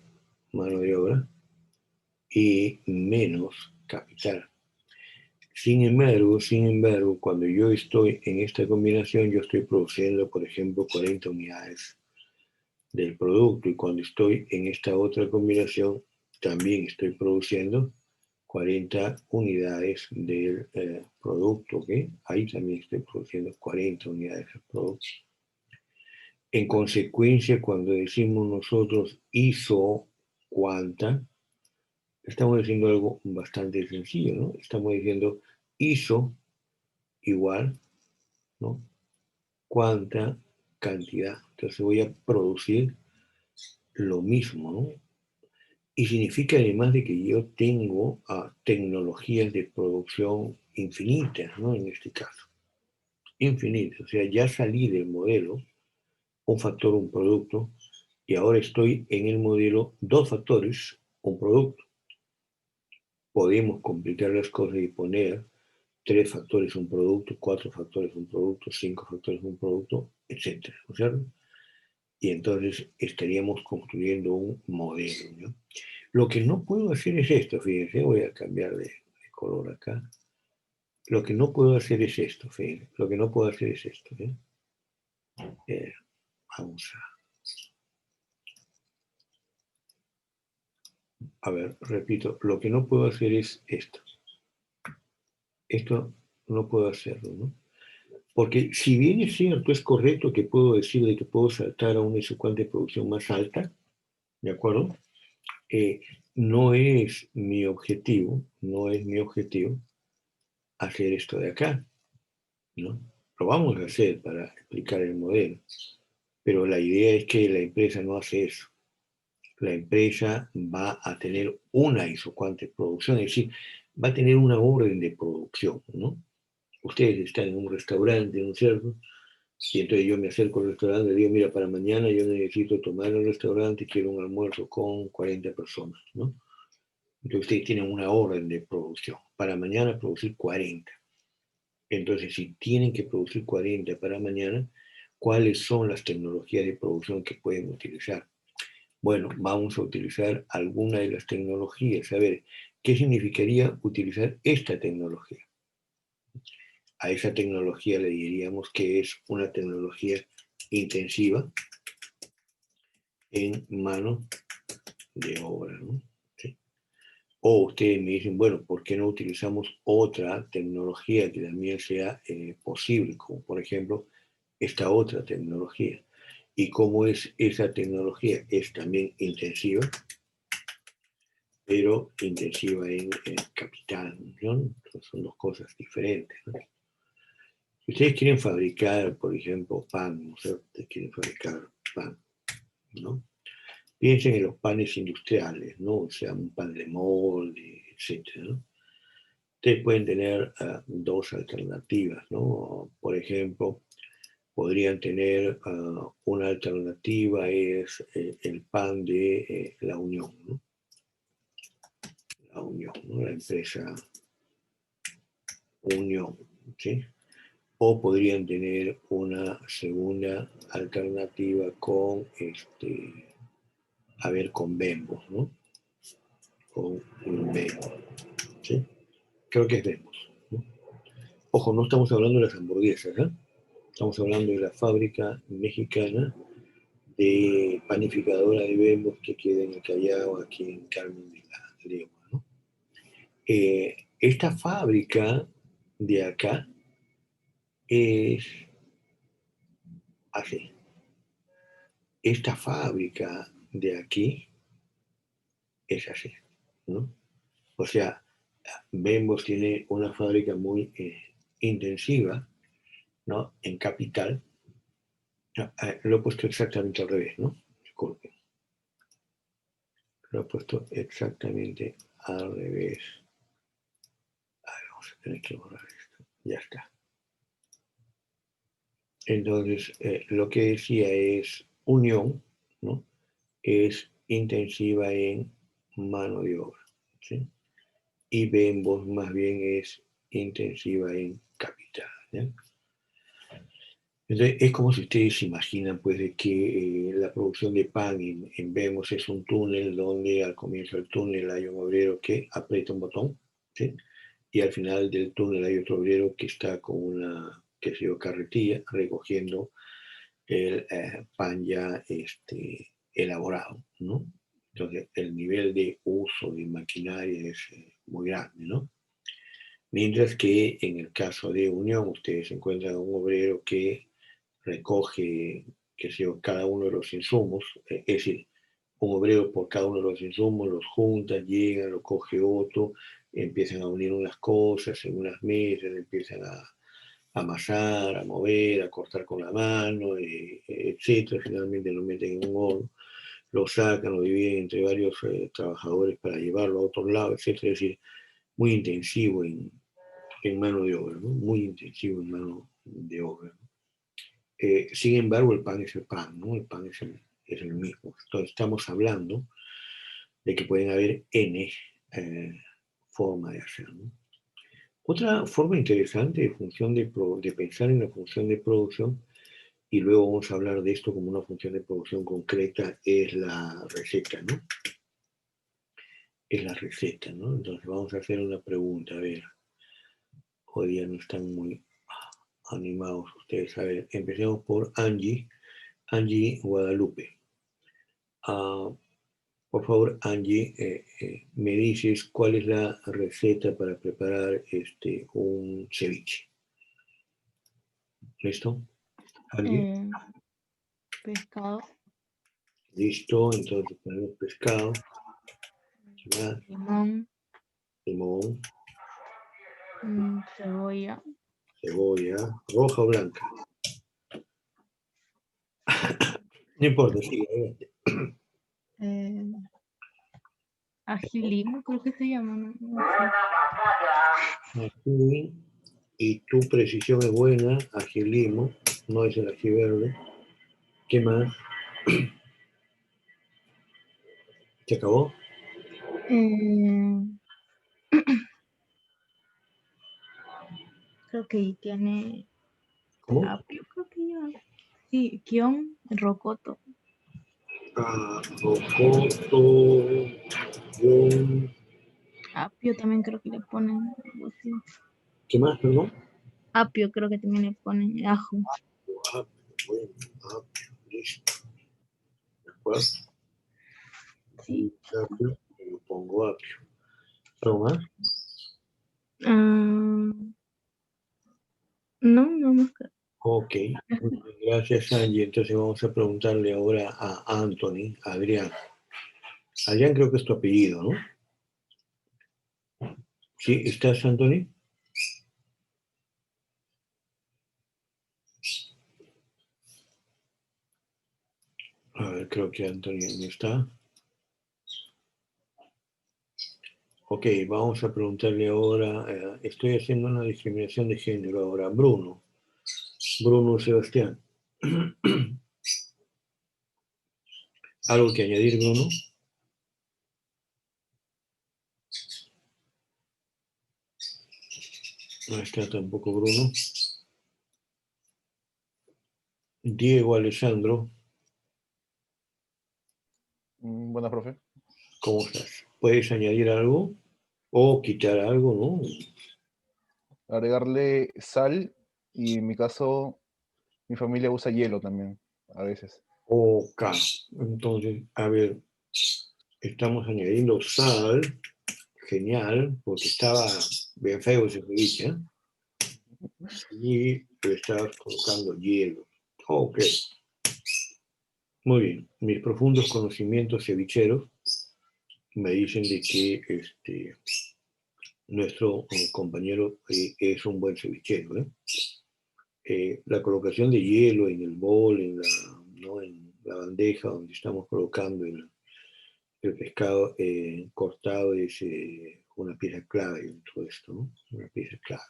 mano de obra y menos capital. Sin embargo, cuando yo estoy en esta combinación, yo estoy produciendo, por ejemplo, 40 unidades del producto, y cuando estoy en esta otra combinación, también estoy produciendo 40 unidades del producto, ¿ok? Ahí también estoy produciendo 40 unidades del producto. En consecuencia, cuando decimos nosotros hizo cuánta, estamos diciendo algo bastante sencillo, ¿no? Estamos diciendo hizo igual, ¿no? Cuánta cantidad. Entonces voy a producir lo mismo, ¿no? Y significa además de que yo tengo tecnologías de producción infinitas, ¿no? En este caso, infinitas. O sea, ya salí del modelo, un factor, un producto, y ahora estoy en el modelo dos factores, un producto. Podemos complicar las cosas y poner tres factores un producto, cuatro factores un producto, cinco factores un producto, etc. ¿No es cierto? Y entonces estaríamos construyendo un modelo, ¿no? Lo que no puedo hacer es esto, fíjense, voy a cambiar de color acá. Lo que no puedo hacer es esto, fíjense, lo que no puedo hacer es esto, ¿eh? Vamos a ver, repito, lo que no puedo hacer es esto. Esto no puedo hacerlo, ¿no? Porque si bien es cierto, es correcto que puedo decirle que puedo saltar a una secuencia de producción más alta, ¿de acuerdo? No es mi objetivo, no es mi objetivo hacer esto de acá, ¿no? Lo vamos a hacer para explicar el modelo, pero la idea es que la empresa no hace eso. La empresa va a tener una isocuante producción, es decir, va a tener una orden de producción, ¿no? Ustedes están en un restaurante, ¿no es cierto? Y entonces yo me acerco al restaurante y digo, mira, para mañana yo necesito tomar el restaurante y quiero un almuerzo con 40 personas, ¿no? Entonces ustedes tienen una orden de producción. Para mañana producir 40. Entonces, si tienen que producir 40 para mañana, ¿cuáles son las tecnologías de producción que pueden utilizar? Bueno, vamos a utilizar alguna de las tecnologías. A ver, ¿qué significaría utilizar esta tecnología? A esa tecnología le diríamos que es una tecnología intensiva en mano de obra, ¿no? ¿Sí? O ustedes me dicen, bueno, ¿por qué no utilizamos otra tecnología que también sea posible? Como por ejemplo esta otra tecnología. ¿Y cómo es esa tecnología? Es también intensiva, pero intensiva en capital, ¿no? Son dos cosas diferentes, ¿no? Si ustedes quieren fabricar, por ejemplo, pan, ¿no? Ustedes quieren fabricar pan, ¿no? Piensen en los panes industriales, ¿no? O sea, un pan de molde, etcétera, ¿no? Ustedes pueden tener dos alternativas, ¿no? Por ejemplo, podrían tener una alternativa, es el pan de la Unión, ¿no? La Unión, ¿no? La empresa Unión, ¿sí? O podrían tener una segunda alternativa con, con Bembos, ¿no? Con un Bembos, ¿sí? Creo que es Bembos, ¿no? Ojo, no estamos hablando de las hamburguesas, ¿eh? Estamos hablando de la fábrica mexicana de panificadora de Bembos que queda en el Callao, aquí en Carmen de la Legua, ¿no? Esta fábrica de acá es así. Esta fábrica de aquí es así, ¿no? O sea, Bembos tiene una fábrica muy intensiva, ¿no? En capital. No, lo he puesto exactamente al revés, ¿no? Disculpen. Lo he puesto exactamente al revés. A ver, vamos a tener que borrar esto. Ya está. Entonces, lo que decía es unión, ¿no? Es intensiva en mano de obra, ¿sí? Y Bembos más bien es intensiva en capital, ¿ya? Entonces, es como si ustedes se imaginan, pues, de que la producción de pan en Bembos es un túnel donde al comienzo del túnel hay un obrero que aprieta un botón, ¿sí? y al final del túnel hay otro obrero que está con una, qué sé yo, carretilla recogiendo el pan ya elaborado, ¿no? Entonces, el nivel de uso de maquinaria es muy grande, ¿no? Mientras que en el caso de Unión, ustedes encuentran un obrero que recoge, qué sé yo, cada uno de los insumos, es decir, un obrero por cada uno de los insumos, los junta, llega, lo coge otro, empiezan a unir unas cosas en unas mesas, empiezan a amasar, a mover, a cortar con la mano, etcétera. Finalmente lo meten en un horno, lo sacan, lo dividen entre varios trabajadores para llevarlo a otro lado, etcétera. Es decir, muy intensivo en mano de obra, ¿no? Muy intensivo en mano de obra. Sin embargo, el pan es el pan, ¿no? El pan es el mismo. Entonces, estamos hablando de que pueden haber N formas de hacer, ¿no? Otra forma interesante de pensar en la función de producción, y luego vamos a hablar de esto como una función de producción concreta, es la receta, ¿no? Es la receta, ¿no? Entonces vamos a hacer una pregunta, a ver, hoy día no están muy animados ustedes, a ver, empecemos por Angie Guadalupe. Por favor, Angie, me dices cuál es la receta para preparar un ceviche. ¿Listo? Angie, Pescado, listo, entonces ponemos pescado, limón, limón, cebolla, cebolla, roja o blanca. No importa, sigue, adelante. eh, ají limo, creo que se llama, no sé. Ají, y tu precisión es buena, ají limo, no es el ají verde. ¿Qué más? ¿Se acabó? Creo que tiene ¿Cómo? apio, creo que lleva. Sí, guión, rocoto. Rocoto, guión. Apio también creo que le ponen algo así. ¿Qué más, perdón? Apio creo que también le ponen ajo. Apio, bueno, apio, listo. ¿De acuerdo? Sí. Apio, y lo pongo apio. ¿Algo más? No, no más que. Ok, gracias Angie. Entonces vamos a preguntarle ahora a Anthony, a Adrián. Adrián creo que es tu apellido, ¿no? ¿Sí? ¿Estás, Anthony? A ver, creo que Anthony no está. Ok, vamos a preguntarle ahora, estoy haciendo una discriminación de género ahora. Bruno Sebastián. ¿Algo que añadir, Bruno? No está tampoco Bruno. Diego Alessandro, Buena, profe. ¿cómo estás? ¿Puedes añadir algo o quitar algo, no? Agregarle sal y en mi caso, mi familia usa hielo también, a veces. Ok, entonces, a ver, estamos añadiendo sal, genial, porque estaba bien feo ese ceviche, ¿eh? Y le estabas colocando hielo. Ok, muy bien. Mis profundos conocimientos cevicheros me dicen de que nuestro compañero es un buen cevichero, ¿eh? La colocación de hielo en el bol, ¿no? En la bandeja donde estamos colocando el pescado cortado es una pieza clave en todo esto, ¿no? Una pieza clave.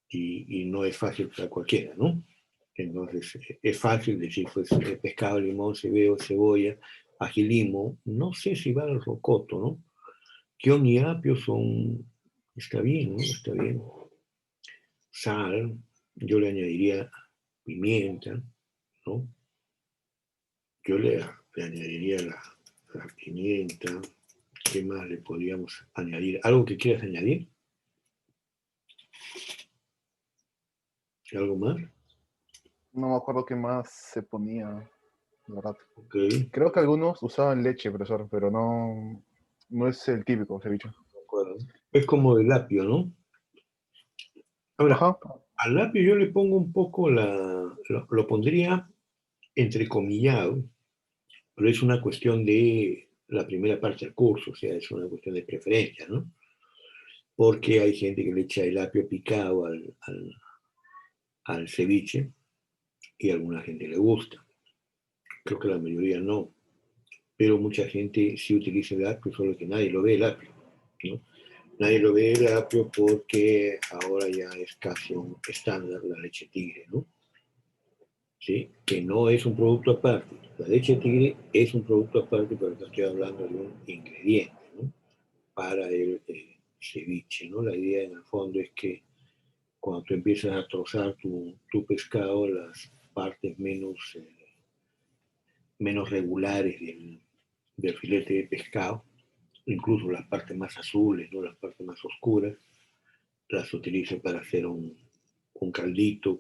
Y no es fácil para cualquiera, ¿no? Entonces, es fácil decir, pues, pescado, limón, cebolla, ají limo. No sé si va al rocoto, ¿no? Kion y apio está bien, ¿no? Está bien. Sal, yo le añadiría pimienta, ¿no? Yo le añadiría la pimienta. ¿Qué más le podríamos añadir? ¿Algo que quieras añadir? ¿Algo más? No me acuerdo qué más se ponía, la verdad. Ok. Creo que algunos usaban leche, profesor, pero no es el típico ceviche. De acuerdo. Es como el apio, ¿no? Ahora, Ajá. al apio yo le pongo un poco lo pondría entrecomillado, pero es una cuestión de la primera parte del curso, o sea, es una cuestión de preferencia, ¿no? Porque hay gente que le echa el apio picado al ceviche y a alguna gente le gusta. Creo que la mayoría no, pero mucha gente sí utiliza el apio, solo que nadie lo ve el apio, ¿no? Nadie lo ve el apio porque ahora ya es casi un estándar la leche tigre, ¿no? ¿Sí? Que no es un producto aparte. La leche tigre es un producto aparte, pero estoy hablando de un ingrediente, ¿no? Para el ceviche, ¿no? La idea en el fondo es que cuando tú empiezas a trozar tu pescado, las partes menos regulares del filete de pescado, incluso las partes más azules, ¿no? Las partes más oscuras, las utilizo para hacer un caldito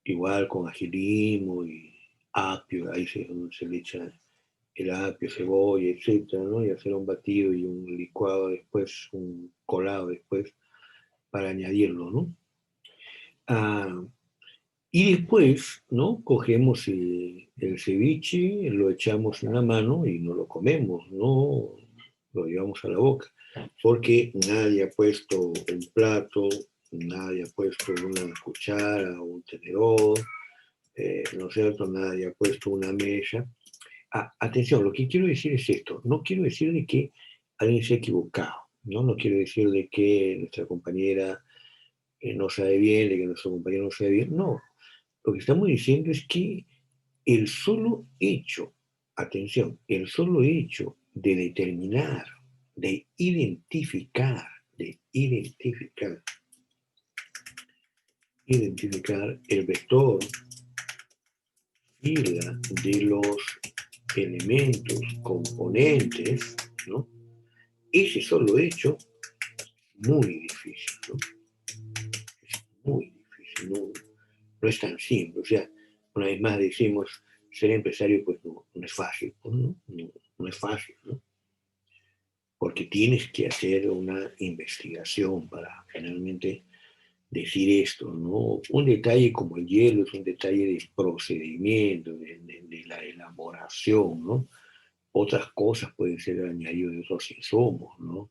igual con ají limo y apio, ahí se le echa el apio, cebolla, etcétera, ¿no? Y hacer un batido y un licuado después, un colado después para añadirlo, ¿no? Ah, y después, ¿no? Cogemos el ceviche, lo echamos en la mano y no lo comemos, ¿no? Lo llevamos a la boca, porque nadie ha puesto un plato, nadie ha puesto una cuchara, un tenedor, ¿no es cierto? Nadie ha puesto una mesa. Ah, atención, lo que quiero decir es esto, no quiero decir de que alguien se ha equivocado, ¿no? No quiero decir de que nuestra compañera no sabe bien, de que nuestro compañero no sabe bien, no. Lo que estamos diciendo es que el solo hecho, atención, el solo hecho de determinar, de identificar el vector fila de los elementos, componentes, ¿no? Ese solo hecho es muy difícil, ¿no? Es muy difícil, no es tan simple. O sea, una vez más decimos, ser empresario pues no es fácil, pues, no es fácil, ¿no? Porque tienes que hacer una investigación para finalmente decir esto, ¿no? Un detalle como el hielo es un detalle de procedimiento, de la elaboración, ¿no? Otras cosas pueden ser añadidos de otros insumos, ¿no?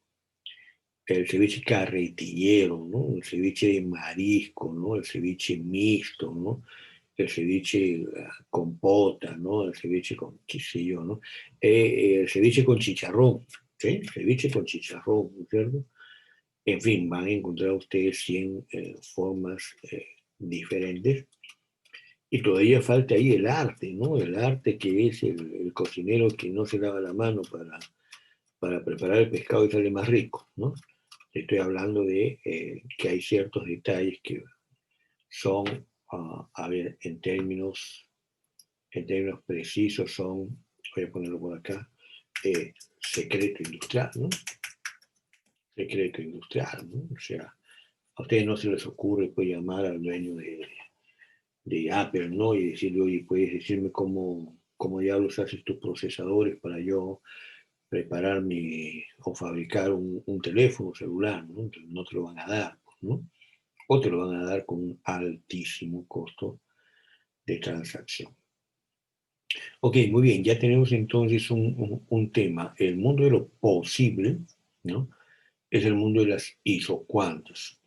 El ceviche carretillero, ¿no? El ceviche de marisco, ¿no? El ceviche mixto, ¿no? El ceviche con pota, ¿no? El ceviche con, qué sé yo, ¿no? El ceviche con chicharrón, ¿sí? El ceviche con chicharrón, ¿no es cierto? En fin, van a encontrar ustedes 100 formas diferentes. Y todavía falta ahí el arte, ¿no? El arte que es el cocinero que no se lava la mano para preparar el pescado y sale más rico, ¿no? Estoy hablando de que hay ciertos detalles que son, a ver, en términos precisos son, voy a ponerlo por acá, secreto industrial, ¿no? Secreto industrial, ¿no? O sea, a ustedes no se les ocurre pues, llamar al dueño de Apple, ¿no? Y decirle, oye, puedes decirme cómo diablos haces tus procesadores para yo prepararme o fabricar un teléfono celular, ¿no? Entonces, no te lo van a dar, ¿no? O te lo van a dar con un altísimo costo de transacción. Ok, muy bien, ya tenemos entonces un tema. El mundo de lo posible, ¿no? Es el mundo de las isocuantas.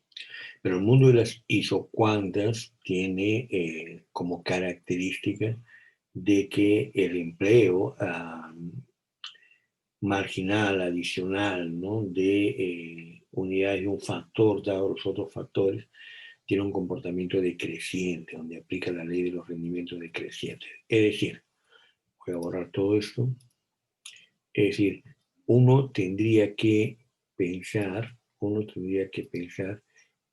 Pero el mundo de las isocuantas tiene como característica de que el empleo marginal, adicional, ¿no? de unidades de un factor dado los otros factores, tiene un comportamiento decreciente, donde aplica la ley de los rendimientos decrecientes. Es decir, voy a borrar todo esto, es decir, uno tendría que pensar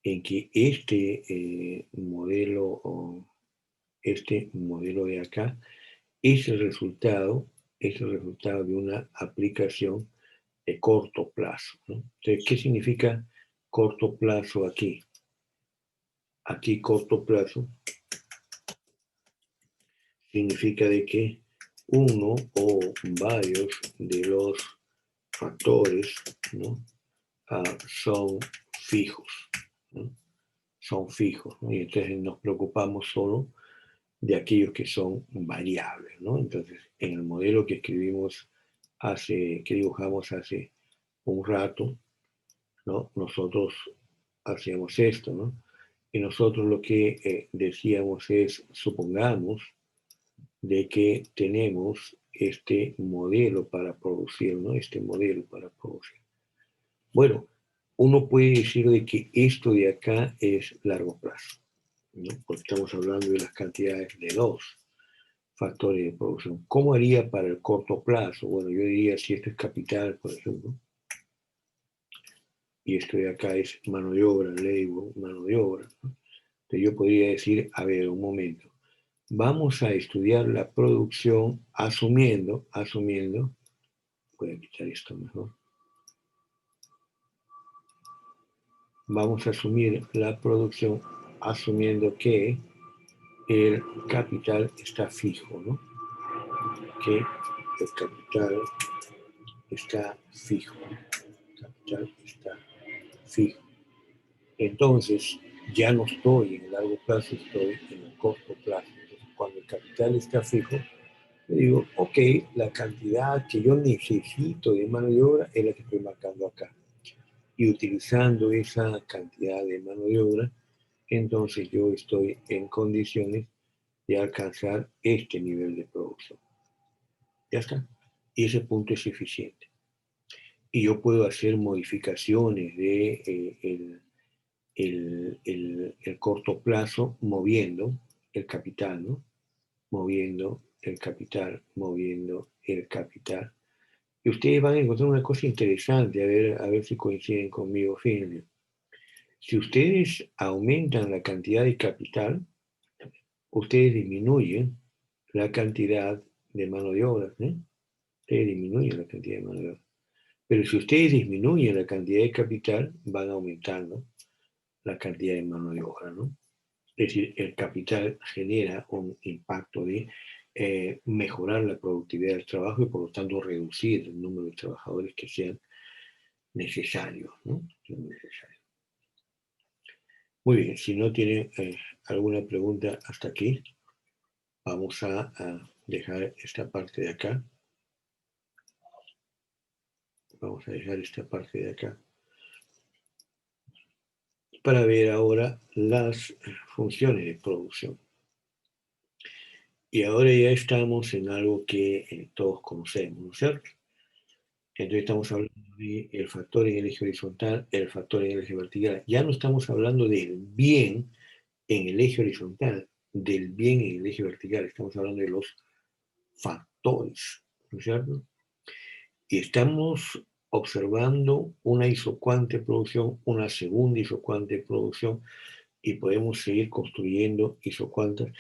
en que este modelo de acá es el resultado de una aplicación de corto plazo, ¿no? Entonces, ¿qué significa corto plazo aquí? aquí corto plazo significa de que uno o varios de los factores, ¿no? Son fijos, ¿no? Son fijos, ¿no? Y entonces nos preocupamos solo de aquellos que son variables, ¿no? Entonces, en el modelo que dibujamos hace un rato, ¿no? Nosotros hacíamos esto, ¿no? Y nosotros lo que decíamos es, supongamos de que tenemos este modelo para producir, ¿no? Este modelo para producir. Bueno, uno puede decir de que esto de acá es largo plazo, ¿no? Porque estamos hablando de las cantidades de dos factores de producción. ¿Cómo haría para el corto plazo? Bueno, yo diría, si esto es capital, por ejemplo, y esto de acá es mano de obra, labor, mano de obra, ¿no? Entonces yo podría decir, a ver, un momento, vamos a estudiar la producción asumiendo, voy a quitar esto mejor, vamos a asumir la producción asumiendo que el capital está fijo, ¿no? Que el capital está fijo, el capital está fijo. Entonces, ya no estoy en el largo plazo, estoy en el corto plazo. Entonces, cuando el capital está fijo, yo digo, ok, la cantidad que yo necesito de mano de obra es la que estoy marcando acá. Y utilizando esa cantidad de mano de obra, entonces yo estoy en condiciones de alcanzar este nivel de producción. Ya está. Y ese punto es eficiente. Y yo puedo hacer modificaciones de el corto plazo moviendo el capital, ¿no? Moviendo el capital, moviendo el capital. Y ustedes van a encontrar una cosa interesante, a ver si coinciden conmigo, fíjense. Si ustedes aumentan la cantidad de capital, ustedes disminuyen la cantidad de mano de obra, ¿eh? Ustedes disminuyen la cantidad de mano de obra. Pero si ustedes disminuyen la cantidad de capital, van aumentando la cantidad de mano de obra, ¿no? Es decir, el capital genera un impacto de mejorar la productividad del trabajo y por lo tanto reducir el número de trabajadores que sean necesarios, ¿no? Muy bien, si no tienen alguna pregunta hasta aquí, vamos a dejar esta parte de acá. Vamos a dejar esta parte de acá para ver ahora las funciones de producción. Y ahora ya estamos en algo que todos conocemos, ¿no es cierto? Entonces estamos hablando del factor en el eje horizontal, el factor en el eje vertical. Ya no estamos hablando del bien en el eje horizontal, del bien en el eje vertical. Estamos hablando de los factores, ¿no es cierto? Y estamos observando una isocuante producción, una segunda isocuante producción, y podemos seguir construyendo isocuantes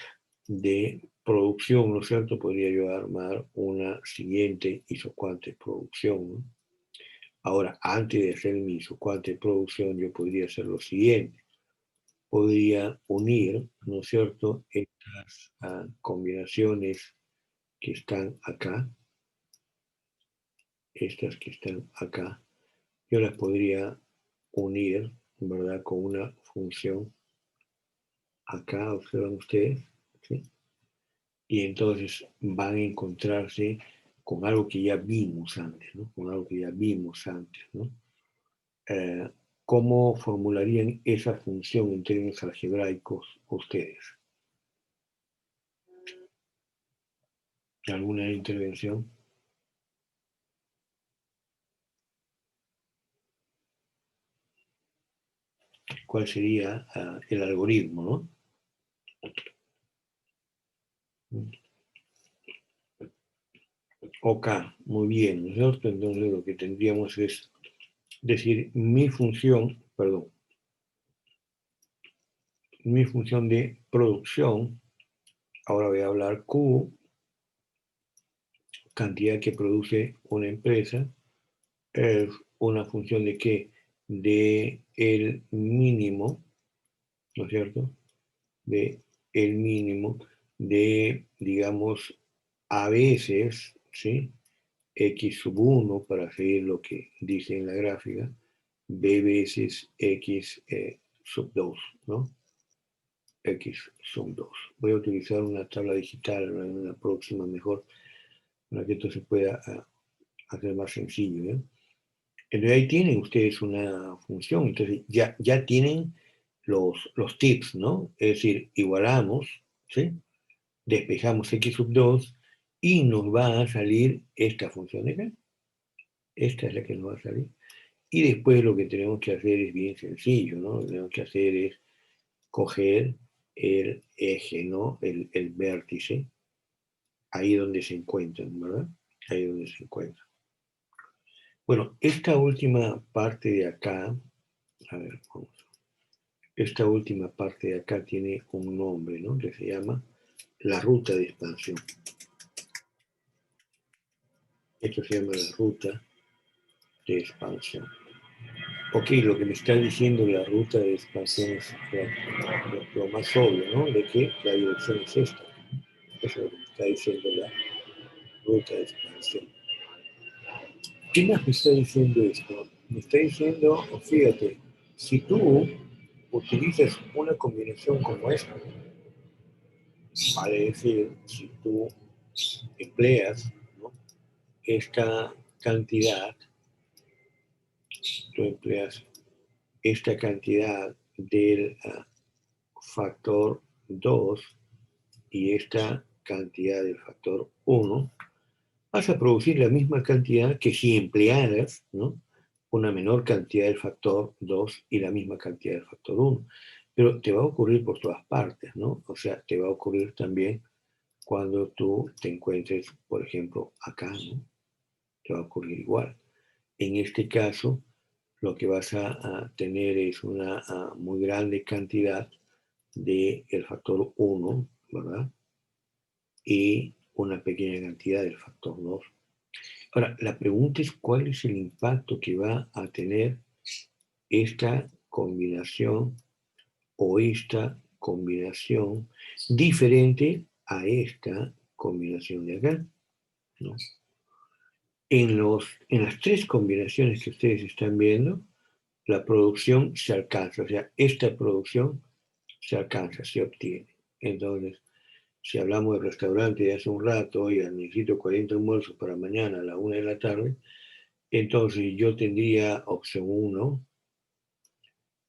de producción, ¿no es cierto? Podría yo armar una siguiente isocuante producción, ¿no? Ahora, antes de hacer mi isocuante producción, yo podría hacer lo siguiente. Podría unir, ¿no es cierto?, estas combinaciones que están acá, estas que están acá, yo las podría unir, ¿verdad?, con una función acá, observan ustedes, ¿sí? Y entonces van a encontrarse con algo que ya vimos antes, ¿no? Con algo que ya vimos antes, ¿no? ¿Cómo formularían esa función en términos algebraicos ustedes? ¿Alguna intervención? ¿Cuál sería el algoritmo, no? Ok, muy bien, ¿no es cierto? Entonces lo que tendríamos es decir mi función de producción, ahora voy a hablar Q, cantidad que produce una empresa, es una función de qué? De el mínimo ¿no es cierto?, de el mínimo de, digamos, a veces, ¿sí?, x sub 1, para seguir lo que dice en la gráfica, b veces x sub 2, ¿no? X sub 2. Voy a utilizar una tabla digital en una próxima mejor, para que esto se pueda hacer más sencillo, ¿eh? Entonces ahí tienen ustedes una función, entonces ya tienen los tips, ¿no? Es decir, igualamos, ¿sí?, despejamos x sub 2 y nos va a salir esta función de acá. Esta es la que nos va a salir. Y después lo que tenemos que hacer es bien sencillo, ¿no? Lo que tenemos que hacer es coger el eje, ¿no? El vértice, ahí donde se encuentran, ¿verdad? Ahí donde se encuentran. Bueno, esta última parte de acá, a ver, vamos. Esta última parte de acá tiene un nombre, ¿no?, que se llama la ruta de expansión. Esto se llama la ruta de expansión. Ok, lo que me está diciendo la ruta de expansión es lo más obvio, ¿no?, de que la dirección es esta. Eso es lo que me está diciendo la ruta de expansión. ¿Qué más me está diciendo esto? Me está diciendo, fíjate, si tú utilizas una combinación como esta, vale decir, si tú empleas, ¿no?, esta cantidad, tú empleas esta cantidad del factor 2 y esta cantidad del factor 1, vas a producir la misma cantidad que si emplearas, ¿no?, una menor cantidad del factor 2 y la misma cantidad del factor 1. Pero te va a ocurrir por todas partes, ¿no? O sea, te va a ocurrir también cuando tú te encuentres, por ejemplo, acá, ¿no? Te va a ocurrir igual. En este caso, lo que vas a tener es una muy grande cantidad del factor 1, ¿verdad?, y una pequeña cantidad del factor 2. Ahora, la pregunta es cuál es el impacto que va a tener esta combinación o esta combinación diferente a esta combinación de acá, ¿no? En las tres combinaciones que ustedes están viendo, la producción se alcanza, o sea, esta producción se alcanza, se obtiene. Entonces, si hablamos del restaurante de hace un rato, oiga, necesito 40 almuerzos para mañana a la 1 de la tarde, entonces yo tendría opción 1,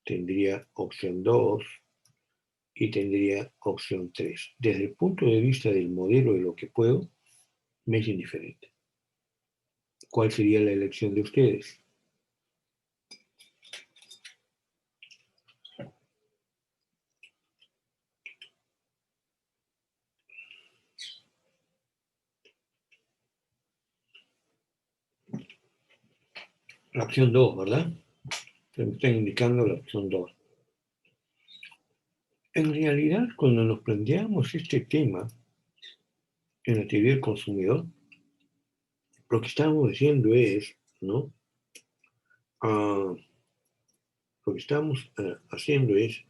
tendría opción 2 y tendría opción 3. Desde el punto de vista del modelo de lo que puedo, me es indiferente. ¿Cuál sería la elección de ustedes? La opción 2, ¿verdad? Se me está indicando la opción 2. En realidad, cuando nos planteamos este tema en la teoría del consumidor, lo que estamos diciendo es, ¿no? Lo que estamos haciendo es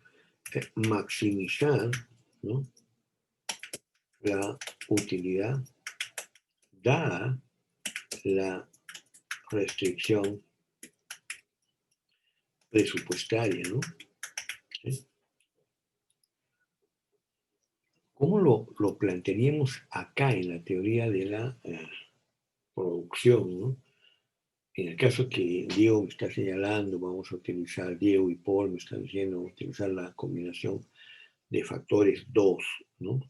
maximizar, ¿no?, la utilidad dada la restricción presupuestaria, ¿no? ¿Sí? ¿Cómo lo plantearíamos acá en la teoría de la producción, ¿no? En el caso que Diego me está señalando, vamos a utilizar, Diego y Paul me están diciendo, utilizar la combinación de factores 2, ¿no?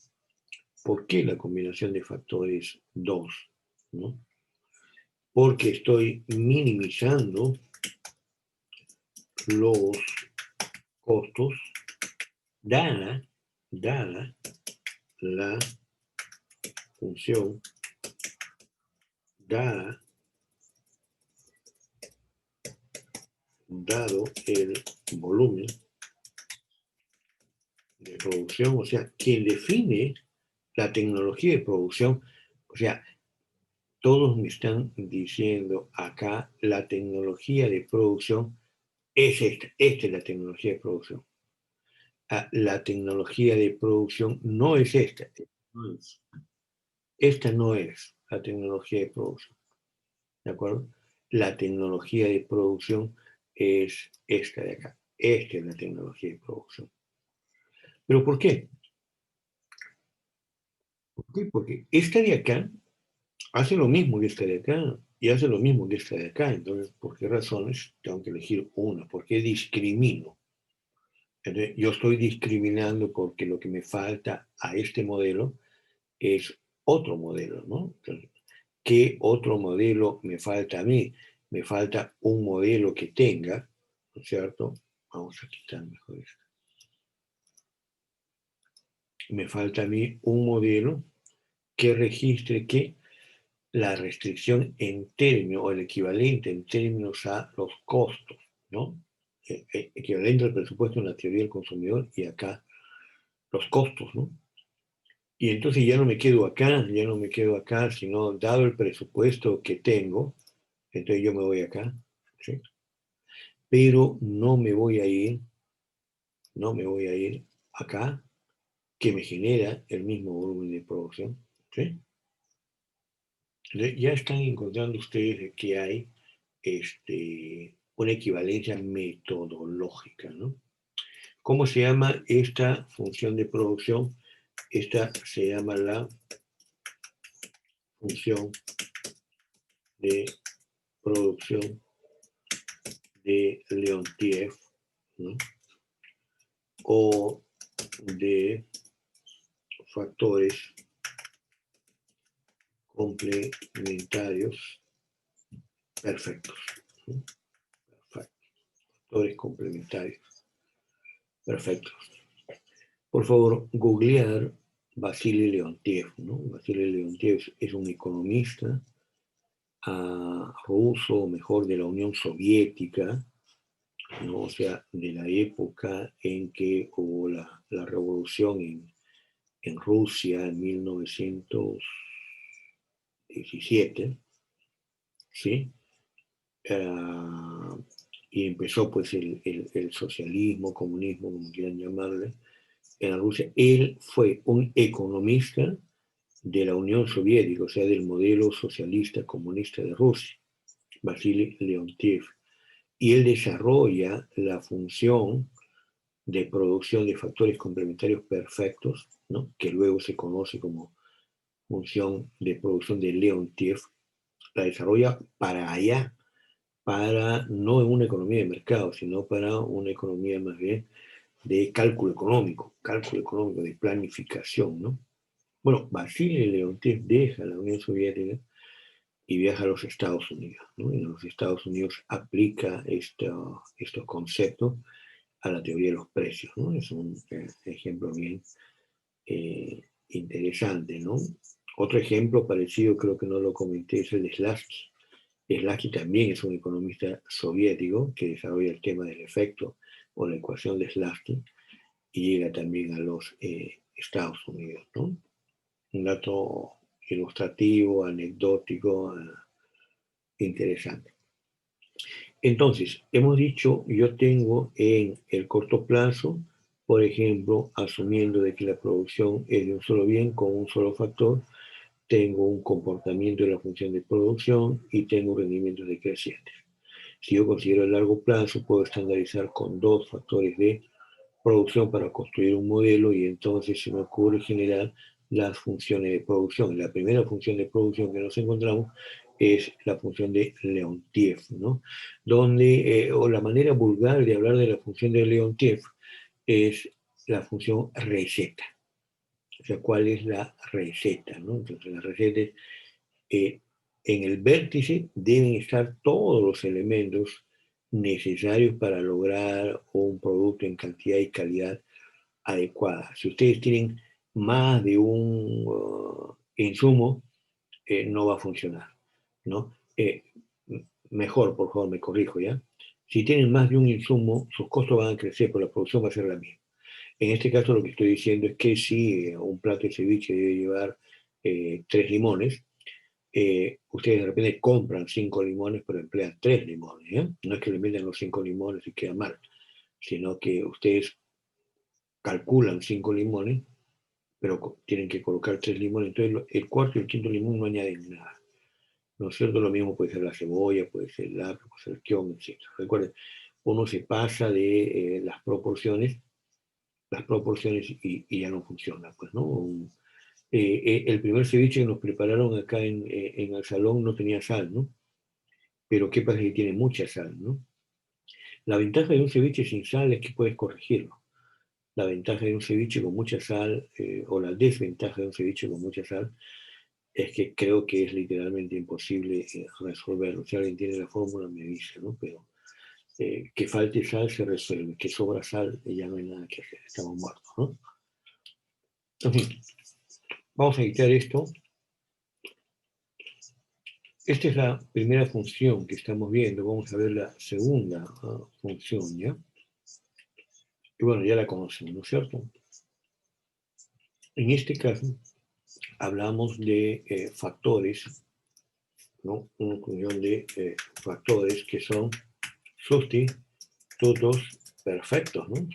¿Por qué la combinación de factores 2? ¿No? Porque estoy minimizando los costos dada la función, dado el volumen de producción, o sea, quien define la tecnología de producción, o sea, todos me están diciendo acá la tecnología de producción es esta es la tecnología de producción. La tecnología de producción no es esta. No es. Esta no es la tecnología de producción. ¿De acuerdo? La tecnología de producción es esta de acá. Esta es la tecnología de producción. ¿Pero por qué? ¿Por qué? Porque esta de acá hace lo mismo que esta de acá y hace lo mismo que esta de acá. Entonces, ¿por qué razones tengo que elegir una? ¿Por qué discrimino? Entonces, yo estoy discriminando porque lo que me falta a este modelo es otro modelo, ¿no? Entonces, ¿qué otro modelo me falta a mí? Me falta un modelo que tenga, ¿no es cierto? Vamos a quitar mejor esto. Me falta a mí un modelo que registre que la restricción en términos, o el equivalente en términos a los costos, ¿no? Equivalente al presupuesto en la teoría del consumidor y acá los costos, ¿no? Y entonces ya no me quedo acá, sino dado el presupuesto que tengo, entonces yo me voy acá, ¿sí? Pero no me voy a ir acá, que me genera el mismo volumen de producción, ¿sí? Ya están encontrando ustedes que hay una equivalencia metodológica, ¿no? ¿Cómo se llama esta función de producción? Esta se llama la función de producción de Leontief, ¿no? O de factores complementarios perfectos, ¿no? Factores complementarios perfectos. Por favor, googlear Vasily Leontief, ¿no? Vasily Leontief es un economista ruso, o mejor, de la Unión Soviética, ¿no? O sea, de la época en que hubo la revolución en Rusia en 1917, ¿sí? Y empezó pues el socialismo, comunismo, como quieran llamarle, en la Rusia. Él fue un economista de la Unión Soviética, o sea, del modelo socialista comunista de Rusia, Vasily Leontief. Y él desarrolla la función de producción de factores complementarios perfectos, ¿no? Que luego se conoce como función de producción de Leontief, la desarrolla para allá, para no en una economía de mercado, sino para una economía más bien de cálculo económico, de planificación, ¿no? Bueno, Vasily Leontief deja la Unión Soviética y viaja a los Estados Unidos, ¿no? Y en los Estados Unidos aplica estos conceptos a la teoría de los precios, ¿no? Es un ejemplo bien interesante, ¿no? Otro ejemplo parecido, creo que no lo comenté, es el de Slasky. Slasky también es un economista soviético que desarrolla el tema del efecto o la ecuación de Slasky y llega también a los Estados Unidos, ¿no? Un dato ilustrativo, anecdótico, interesante. Entonces, hemos dicho, yo tengo en el corto plazo, por ejemplo, asumiendo de que la producción es de un solo bien con un solo factor, tengo un comportamiento de la función de producción y tengo rendimientos decrecientes. Si yo considero el largo plazo, puedo estandarizar con dos factores de producción para construir un modelo y entonces se me ocurre generar las funciones de producción. La primera función de producción que nos encontramos es la función de Leontief, ¿no? Donde, o la manera vulgar de hablar de la función de Leontief es la función receta. O sea, ¿cuál es la receta, ¿no? Entonces, la receta es, en el vértice deben estar todos los elementos necesarios para lograr un producto en cantidad y calidad adecuada. Si ustedes tienen más de un insumo, no va a funcionar, ¿no? Mejor, por favor, me corrijo, ¿ya? Si tienen más de un insumo, sus costos van a crecer, pero la producción va a ser la misma. En este caso, lo que estoy diciendo es que si un plato de ceviche debe llevar 3 limones, ustedes de repente compran 5 limones, pero emplean 3 limones, ¿ya? No es que le metan los 5 limones y queda mal, sino que ustedes calculan 5 limones, pero tienen que colocar 3 limones, entonces el cuarto y el quinto limón no añaden nada. ¿No es cierto? Lo mismo puede ser la cebolla, puede ser el apio, puede ser el kion, etc. Recuerden, uno se pasa de las proporciones y ya no funciona, pues, ¿no? El primer ceviche que nos prepararon acá en el salón no tenía sal, ¿no? Pero ¿qué pasa? Que tiene mucha sal, ¿no? La ventaja de un ceviche sin sal es que puedes corregirlo. La ventaja de un ceviche con mucha sal, o la desventaja de un ceviche con mucha sal, es que creo que es literalmente imposible resolverlo. Si alguien tiene la fórmula, me dice, ¿no? Pero que falte sal se resuelve, que sobra sal ya no hay nada que hacer, estamos muertos, ¿no? En fin, vamos a editar esto. Esta es la primera función que estamos viendo. Vamos a ver la segunda función, ¿ya? Y bueno, ya la conocemos, ¿no es cierto? En este caso, hablamos de factores, ¿no? Una función de factores que son sustitutos perfectos, ¿no?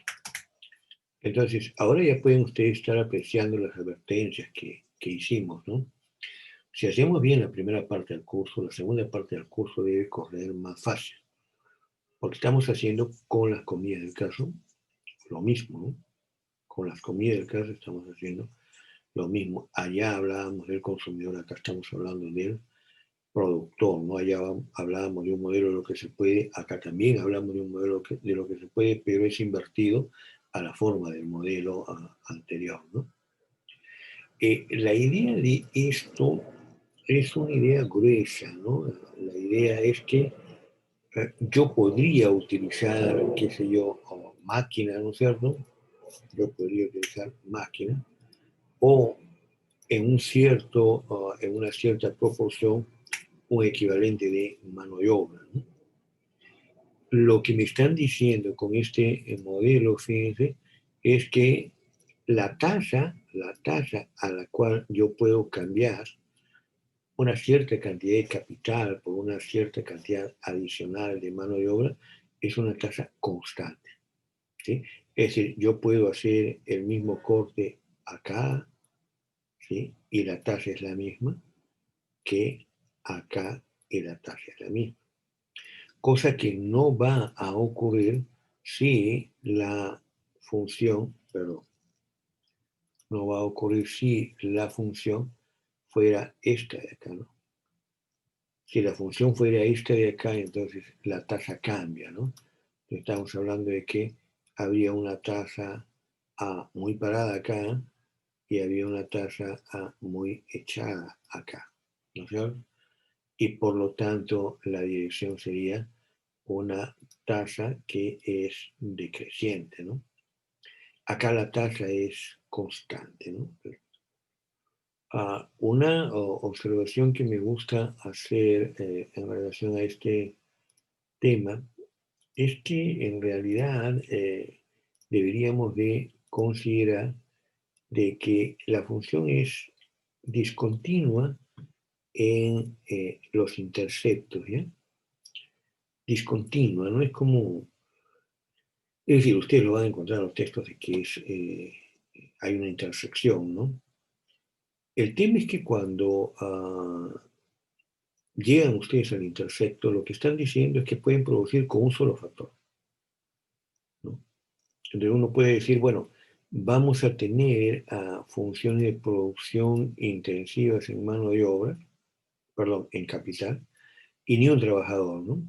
Entonces, ahora ya pueden ustedes estar apreciando las advertencias que hicimos, ¿no? Si hacemos bien la primera parte del curso, la segunda parte del curso debe correr más fácil, porque estamos haciendo con las comidas del caso lo mismo, ¿no? Con las comidas del caso estamos haciendo lo mismo. Allá hablábamos del consumidor, acá estamos hablando del productor, ¿no? Allá hablábamos de un modelo de lo que se puede, acá también hablamos de un modelo de lo que se puede, pero es invertido a la forma del modelo anterior, ¿no? La idea de esto es una idea gruesa, ¿no? La idea es que yo podría utilizar, qué sé yo, máquina, ¿no es cierto? Yo podría utilizar máquina, o en una cierta proporción, un equivalente de mano de obra, ¿no? Lo que me están diciendo con este modelo, fíjense, es que la tasa a la cual yo puedo cambiar una cierta cantidad de capital por una cierta cantidad adicional de mano de obra es una tasa constante, ¿sí? Es decir, yo puedo hacer el mismo corte acá, ¿sí? Y la tasa es la misma que acá y la tasa es la misma. Cosa que no va a ocurrir si la función, perdón, no va a ocurrir si la función fuera esta de acá, ¿no? Si la función fuera esta de acá, entonces la tasa cambia, ¿no? Estamos hablando de que habría una tasa A muy parada acá y había una tasa A muy echada acá, ¿no es cierto? Y por lo tanto la dirección sería una tasa que es decreciente, ¿no? Acá la tasa es constante, ¿no? Una observación que me gusta hacer en relación a este tema es que en realidad deberíamos de considerar de que la función es discontinua en los interceptos, ¿ya? Discontinua, no es como... Es decir, ustedes lo van a encontrar en los textos de que hay una intersección, ¿no? El tema es que cuando llegan ustedes al intersecto, lo que están diciendo es que pueden producir con un solo factor, ¿no? Entonces uno puede decir, bueno, vamos a tener funciones de producción intensivas en mano de obra, perdón, en capital, y ni un trabajador, ¿no?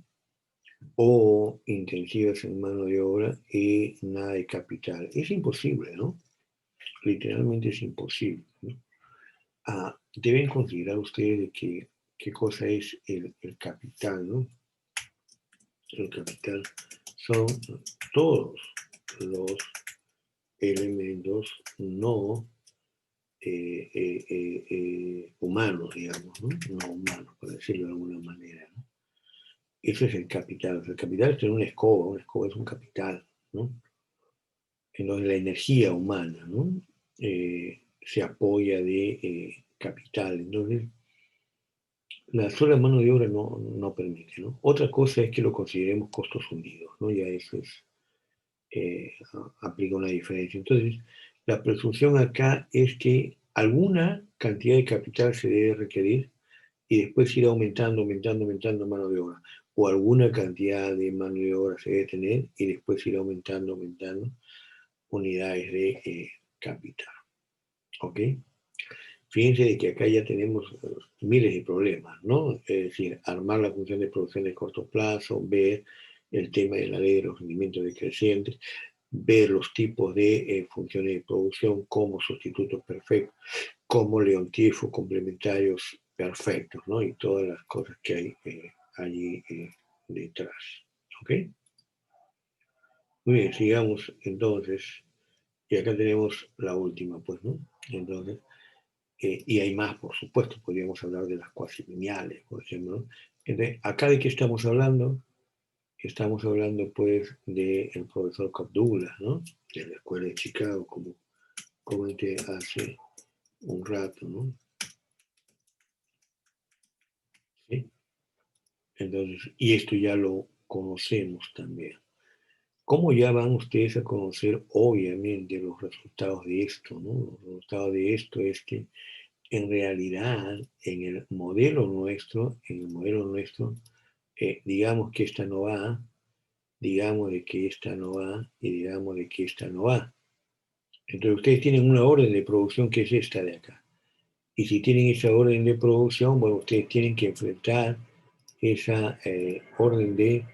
O intensivas en mano de obra y nada de capital. Es imposible, ¿no? Literalmente es imposible, ¿no? Deben considerar ustedes que qué cosa es el capital, ¿no? El capital son todos los elementos no humanos, digamos, ¿no? No humanos, por decirlo de alguna manera, ¿no? Eso es el capital. O sea, el capital es tener una escoba es un capital, ¿no? En donde la energía humana, ¿no? Se apoya de capital. Entonces, la sola mano de obra no permite, ¿no? Otra cosa es que lo consideremos costos hundidos, ¿no? Ya eso es aplica una diferencia. Entonces, la presunción acá es que alguna cantidad de capital se debe requerir y después ir aumentando mano de obra. O alguna cantidad de mano de obra se debe tener y después ir aumentando unidades de capital. ¿Ok? Fíjense de que acá ya tenemos miles de problemas, ¿no? Es decir, armar la función de producción de corto plazo, ver el tema de la ley de los rendimientos decrecientes, ver los tipos de funciones de producción como sustitutos perfectos, como leontiefos complementarios perfectos, ¿no? Y todas las cosas que hay allí detrás. ¿Ok? Muy bien, sigamos entonces. Y acá tenemos la última, pues, ¿no? Entonces, y hay más, por supuesto, podríamos hablar de las cuasilineales, por ejemplo, ¿no? Entonces, ¿acá de qué estamos hablando? Estamos hablando, pues, del profesor Cobb Douglas, ¿no? De la Escuela de Chicago, como comenté hace un rato, ¿no? ¿Sí? Entonces, y esto ya lo conocemos también. ¿Cómo ya van ustedes a conocer, obviamente, los resultados de esto, ¿no? Los resultados de esto es que, en realidad, en el modelo nuestro, digamos que esta no va, digamos de que esta no va y digamos de que esta no va. Entonces ustedes tienen una orden de producción que es esta de acá. Y si tienen esa orden de producción, bueno, ustedes tienen que enfrentar esa orden de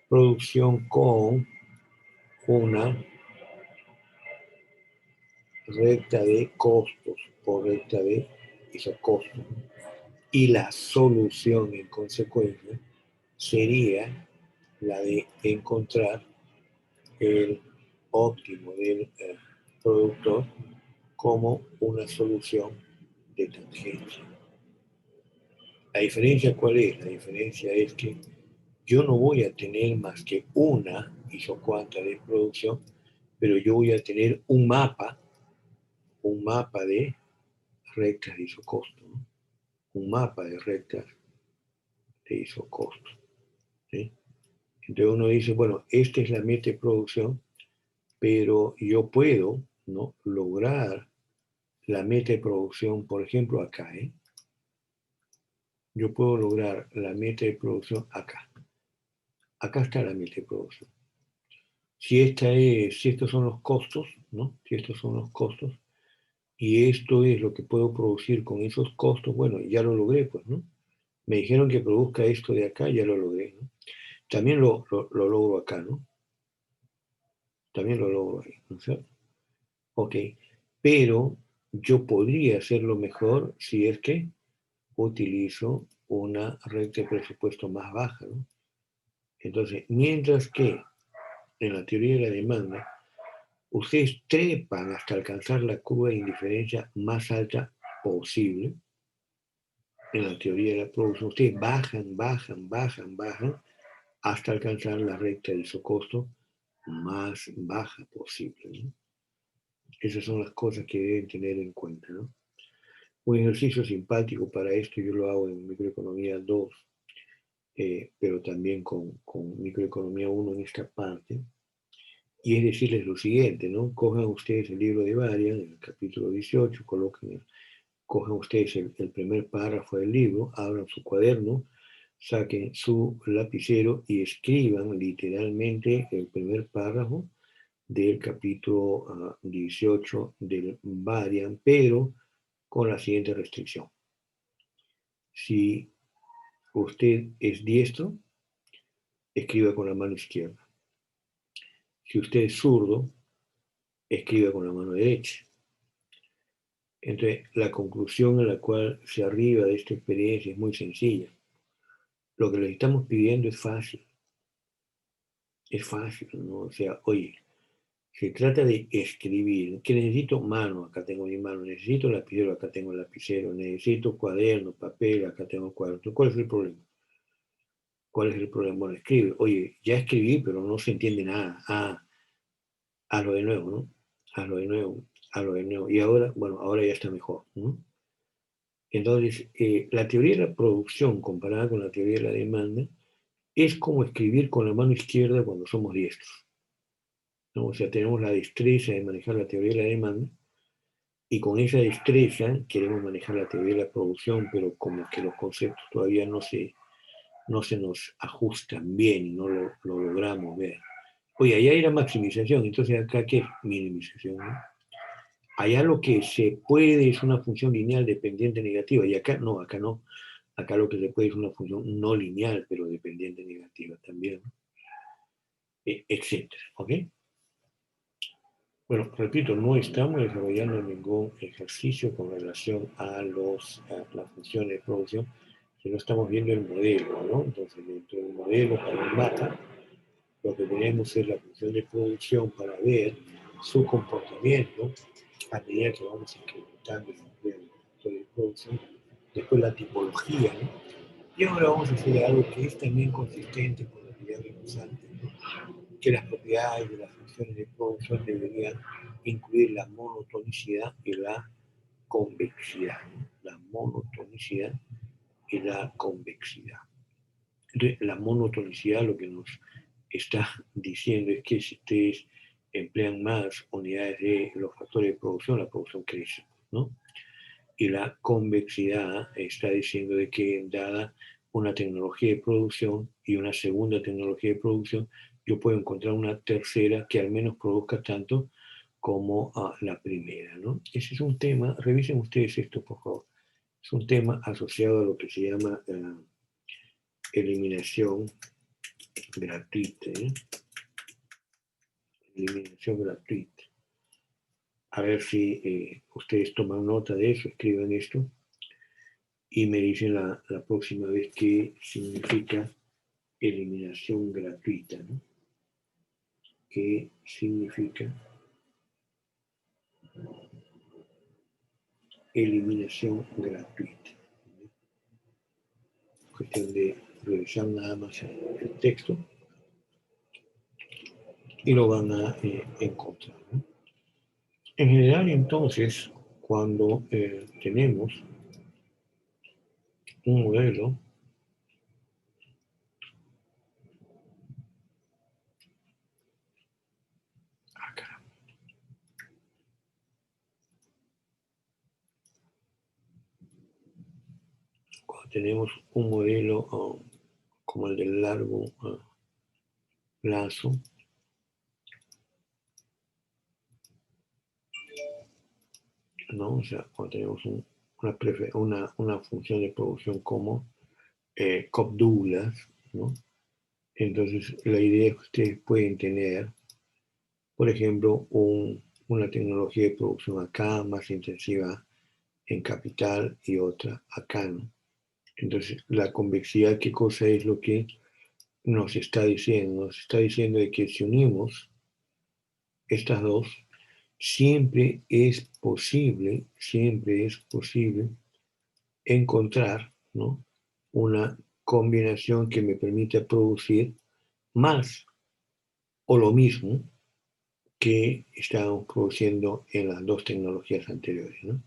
producción con una recta de costos o recta de esos costos. Y la solución en consecuencia sería la de encontrar el óptimo del productor como una solución de tangencia. ¿La diferencia cuál es? La diferencia es que yo no voy a tener más que una isocuanta de producción, pero yo voy a tener un mapa de rectas de isocosto, ¿no? Un mapa de rectas de isocosto. ¿Sí? Entonces uno dice, bueno, esta es la meta de producción, pero yo puedo, ¿no?, lograr la meta de producción, por ejemplo, acá, ¿eh? Yo puedo lograr la meta de producción acá. Acá está la meta de producción. Si estos son los costos, ¿no? Si estos son los costos, y esto es lo que puedo producir con esos costos, bueno, ya lo logré, pues, ¿no? Me dijeron que produzca esto de acá, ya lo logré, ¿no? También lo logro acá, ¿no? También lo logro ahí, ¿no es cierto? Ok, pero yo podría hacerlo mejor si es que utilizo una recta de presupuesto más baja, ¿no? Entonces, mientras que en la teoría de la demanda, ustedes trepan hasta alcanzar la curva de indiferencia más alta posible, en la teoría de la producción, ustedes bajan hasta alcanzar la recta de isocosto más baja posible, ¿no? Esas son las cosas que deben tener en cuenta, ¿no? Un ejercicio simpático para esto yo lo hago en Microeconomía 2, pero también con Microeconomía 1 en esta parte, y es decirles lo siguiente, ¿no? Cojan ustedes el libro de Varian, en el capítulo 18, cojan ustedes el primer párrafo del libro, abran su cuaderno, saquen su lapicero y escriban literalmente el primer párrafo del capítulo 18 del Varian, pero con la siguiente restricción. Si usted es diestro, escriba con la mano izquierda. Si usted es zurdo, escriba con la mano derecha. Entonces, la conclusión a la cual se arriba de esta experiencia es muy sencilla. Lo que les estamos pidiendo es fácil, ¿no? O sea, oye, se trata de escribir, que necesito mano, acá tengo mi mano, necesito lapicero, acá tengo el lapicero, necesito cuaderno, papel, acá tengo cuaderno. ¿Cuál es el problema? ¿Cuál es el problema? Bueno, escribe, oye, ya escribí, pero no se entiende nada. Hazlo de nuevo, ¿no? Hazlo de nuevo. Y ahora, bueno, ahora ya está mejor, ¿no? Entonces, la teoría de la producción comparada con la teoría de la demanda es como escribir con la mano izquierda cuando somos diestros. ¿no? O sea, tenemos la destreza de manejar la teoría de la demanda, y con esa destreza queremos manejar la teoría de la producción, pero como que los conceptos todavía no se nos ajustan bien, no lo logramos ver. Oye, allá hay la maximización, entonces acá ¿qué es minimización? ¿No? Allá lo que se puede es una función lineal dependiente negativa, y acá no, acá no. Acá lo que se puede es una función no lineal, pero dependiente negativa también, ¿no? Etcétera, ¿ok? Bueno, repito, no estamos desarrollando ningún ejercicio con relación a las funciones de producción, sino estamos viendo el modelo, ¿no? Entonces, dentro del modelo para un mapa, lo que tenemos es la función de producción para ver su comportamiento a medida que vamos incrementando el nivel de producción, después la tipología, ¿no? Y ahora vamos a hacer algo que es también consistente con lo que ya vimos antes, ¿no? Que las propiedades de las funciones de producción deberían incluir la monotonicidad y la convexidad, ¿no? La monotonicidad y la convexidad. Entonces, la monotonicidad lo que nos está diciendo es que si ustedes emplean más unidades de los factores de producción, la producción crece, ¿no? Y la convexidad está diciendo de que dada una tecnología de producción y una segunda tecnología de producción, yo puedo encontrar una tercera que al menos produzca tanto como la primera, ¿no? Ese es un tema, revisen ustedes esto, por favor. Es un tema asociado a lo que se llama eliminación gratuita, ¿eh? Eliminación gratuita. A ver si ustedes toman nota de eso, escriban esto y me dicen la próxima vez qué significa eliminación gratuita, ¿no? ¿Qué significa eliminación gratuita? Cuestión de revisar nada más el texto y lo van a encontrar, ¿no? En general, entonces, cuando tenemos un modelo, cuando tenemos un modelo como el del largo plazo, ¿no? O sea, cuando tenemos una función de producción como Cobb-Douglas, ¿no? Entonces, la idea es que ustedes pueden tener, por ejemplo, una tecnología de producción acá más intensiva en capital y otra acá, ¿no? Entonces, la convexidad, ¿qué cosa es lo que nos está diciendo? Nos está diciendo de que si unimos estas dos, siempre es posible encontrar, ¿no? Una combinación que me permita producir más o lo mismo que estábamos produciendo en las dos tecnologías anteriores, ¿no?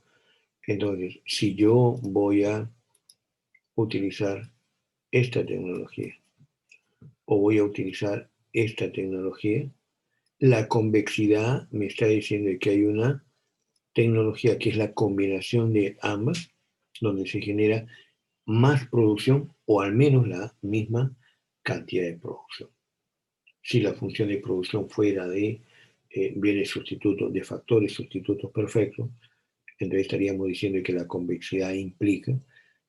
Entonces, si yo voy a utilizar esta tecnología o voy a utilizar esta tecnología, la convexidad me está diciendo que hay una tecnología que es la combinación de ambas, donde se genera más producción o al menos la misma cantidad de producción. Si la función de producción fuera de bienes sustitutos, de factores sustitutos perfectos, entonces estaríamos diciendo que la convexidad implica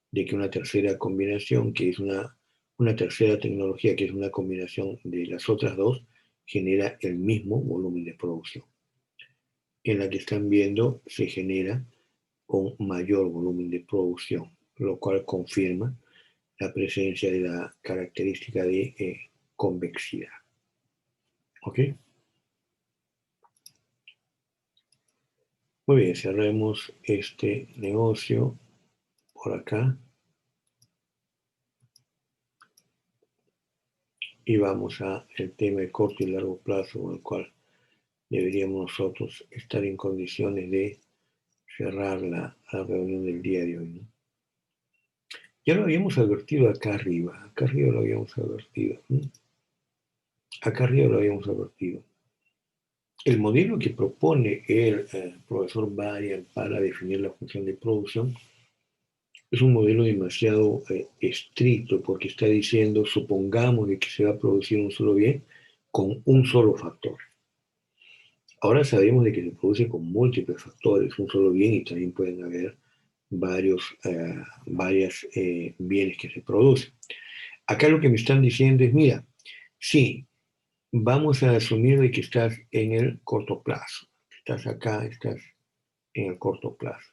de que una tercera combinación, que es una tercera tecnología, que es una combinación de las otras dos, genera el mismo volumen de producción. En la que están viendo se genera un mayor volumen de producción, lo cual confirma la presencia de la característica de convexidad. ¿Ok? Muy bien, cerremos este negocio por acá y vamos al tema de corto y largo plazo, con el cual deberíamos nosotros estar en condiciones de cerrar la reunión del día de hoy, ¿no? Ya lo habíamos advertido acá arriba lo habíamos advertido, ¿no? Acá arriba lo habíamos advertido. el modelo que propone el profesor Varian para definir la función de producción es un modelo demasiado estricto porque está diciendo, supongamos de que se va a producir un solo bien con un solo factor. Ahora sabemos de que se produce con múltiples factores, un solo bien, y también pueden haber varios bienes que se producen. Acá lo que me están diciendo es, mira, sí, vamos a asumir de que estás en el corto plazo. Estás acá, estás en el corto plazo.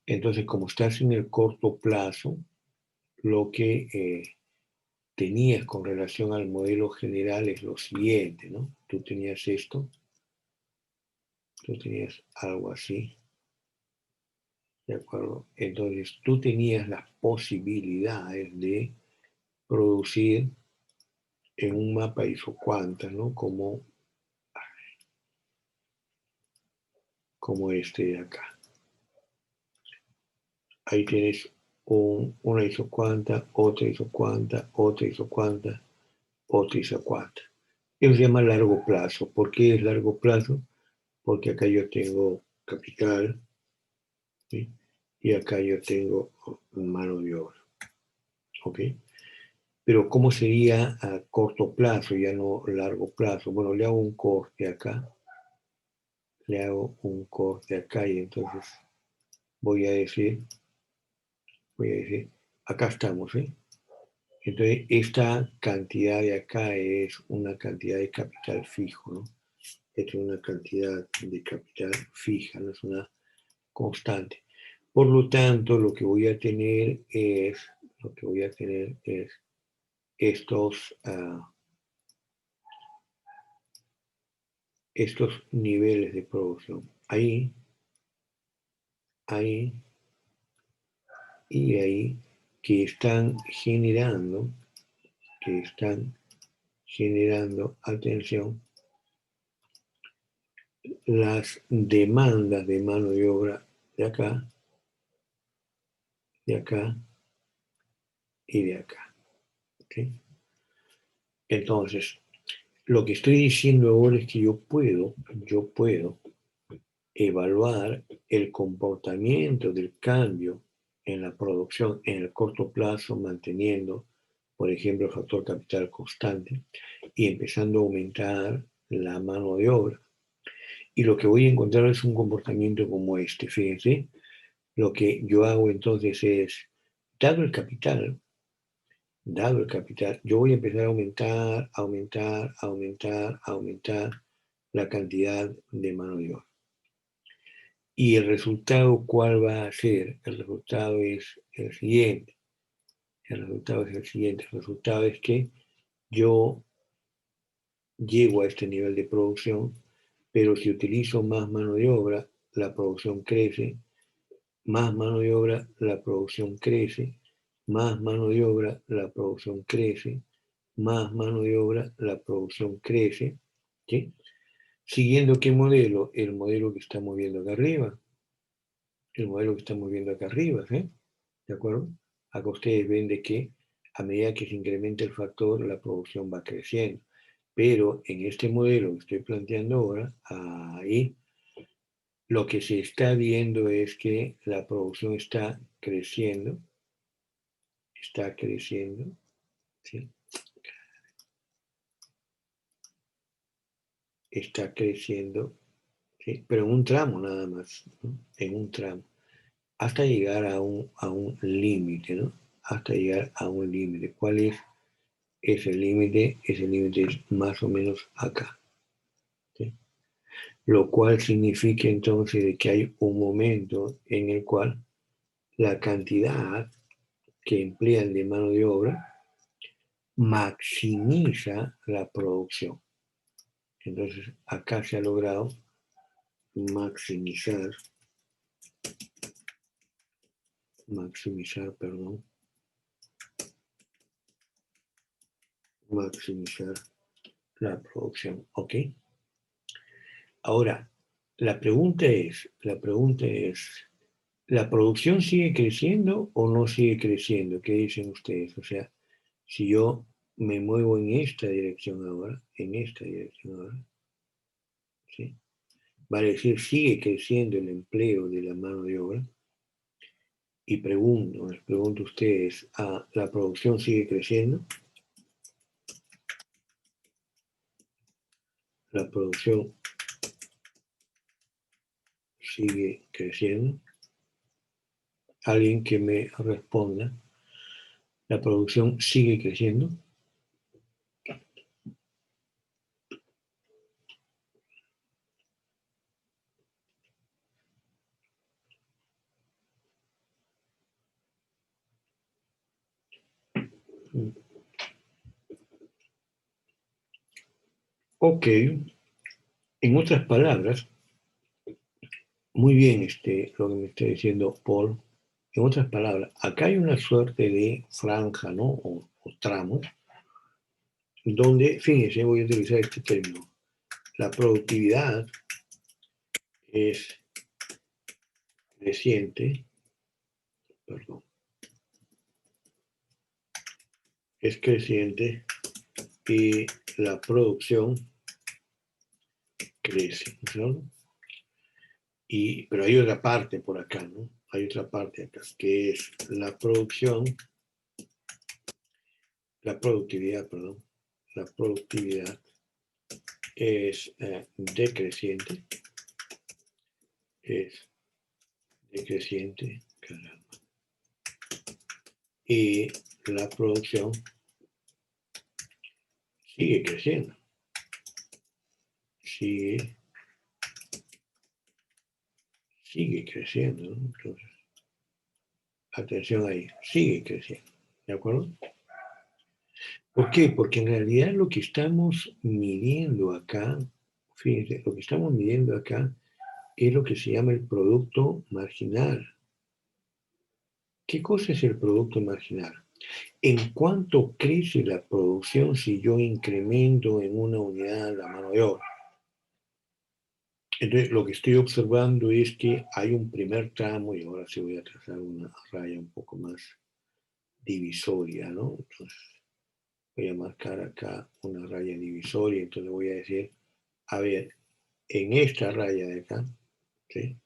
Entonces, como estás en el corto plazo, lo que tenías con relación al modelo general es lo siguiente, ¿no? Tú tenías esto, tú tenías algo así, ¿de acuerdo? Entonces, tú tenías las posibilidades de producir en un mapa isocuanta, ¿no? Como este de acá. Ahí tienes una isocuanta, otra isocuanta, otra isocuanta, otra isocuanta. Eso se llama largo plazo. ¿Por qué es largo plazo? Porque acá yo tengo capital, ¿sí? Y acá yo tengo mano de obra. ¿Ok? Pero ¿cómo sería a corto plazo, ya no largo plazo? Bueno, le hago un corte acá, le hago un corte acá y entonces voy a decir, acá estamos, ¿eh? Entonces, esta cantidad de acá es una cantidad de capital fijo, ¿no? Esta es una cantidad de capital fija, no es una constante. Por lo tanto, lo que voy a tener es estos, estos niveles de producción. Ahí y ahí, que están generando, atención, las demandas de mano de obra de acá y de acá. ¿Okay? Entonces, lo que estoy diciendo ahora es que yo puedo evaluar el comportamiento del cambio en la producción en el corto plazo, manteniendo, por ejemplo, el factor capital constante y empezando a aumentar la mano de obra. Y lo que voy a encontrar es un comportamiento como este. Fíjense, lo que yo hago entonces es, dado el capital, yo voy a empezar a aumentar la cantidad de mano de obra. Y el resultado, ¿cuál va a ser? El resultado es el siguiente. El resultado es que yo llego a este nivel de producción, pero si utilizo más mano de obra, la producción crece, más mano de obra, la producción crece, más mano de obra, la producción crece, más mano de obra, la producción crece. ¿Sí? Siguiendo qué modelo? El modelo que estamos viendo acá arriba. El modelo que estamos viendo acá arriba, ¿sí? ¿De acuerdo? Acá ustedes ven de que a medida que se incrementa el factor, la producción va creciendo. Pero en este modelo que estoy planteando ahora, ahí lo que se está viendo es que la producción está creciendo, ¿sí? Está creciendo, ¿sí? Pero en un tramo nada más, ¿no? En un tramo, hasta llegar a un límite, ¿no? Hasta llegar a un límite. ¿Cuál es ese límite? Ese límite es más o menos acá, ¿sí? Lo cual significa entonces de que hay un momento en el cual la cantidad que emplean de mano de obra maximiza la producción. Entonces, acá se ha logrado maximizar la producción. ¿Ok? Ahora, la pregunta es, ¿la producción sigue creciendo o no sigue creciendo? ¿Qué dicen ustedes? O sea, si yo me muevo en esta dirección ahora, ¿sí? Vale decir, sigue creciendo el empleo de la mano de obra. Y les pregunto a ustedes, ¿la producción sigue creciendo? La producción sigue creciendo. Alguien que me responda, ¿la producción sigue creciendo? Ok, en otras palabras, muy bien lo que me está diciendo Paul. En otras palabras, acá hay una suerte de franja, ¿no? O tramo, donde, fíjense, voy a utilizar este término, la productividad es creciente, perdón, es creciente y la producción crece, ¿no? Pero hay otra parte por acá, ¿no? Hay otra parte acá, que es la productividad, perdón, la productividad es decreciente, caramba, y la producción sigue creciendo, sigue creciendo, ¿no? Entonces, atención ahí, sigue creciendo, ¿de acuerdo? ¿Por qué? Porque en realidad lo que estamos midiendo acá, fíjense, lo que estamos midiendo acá es lo que se llama el producto marginal. ¿Qué cosa es el producto marginal? ¿En cuánto crece la producción si yo incremento en una unidad la mano de obra? Entonces, lo que estoy observando es que hay un primer tramo, y ahora sí voy a trazar una raya un poco más divisoria, ¿no? Entonces, voy a marcar acá una raya divisoria, entonces voy a decir, a ver, en esta raya de acá, ¿sí?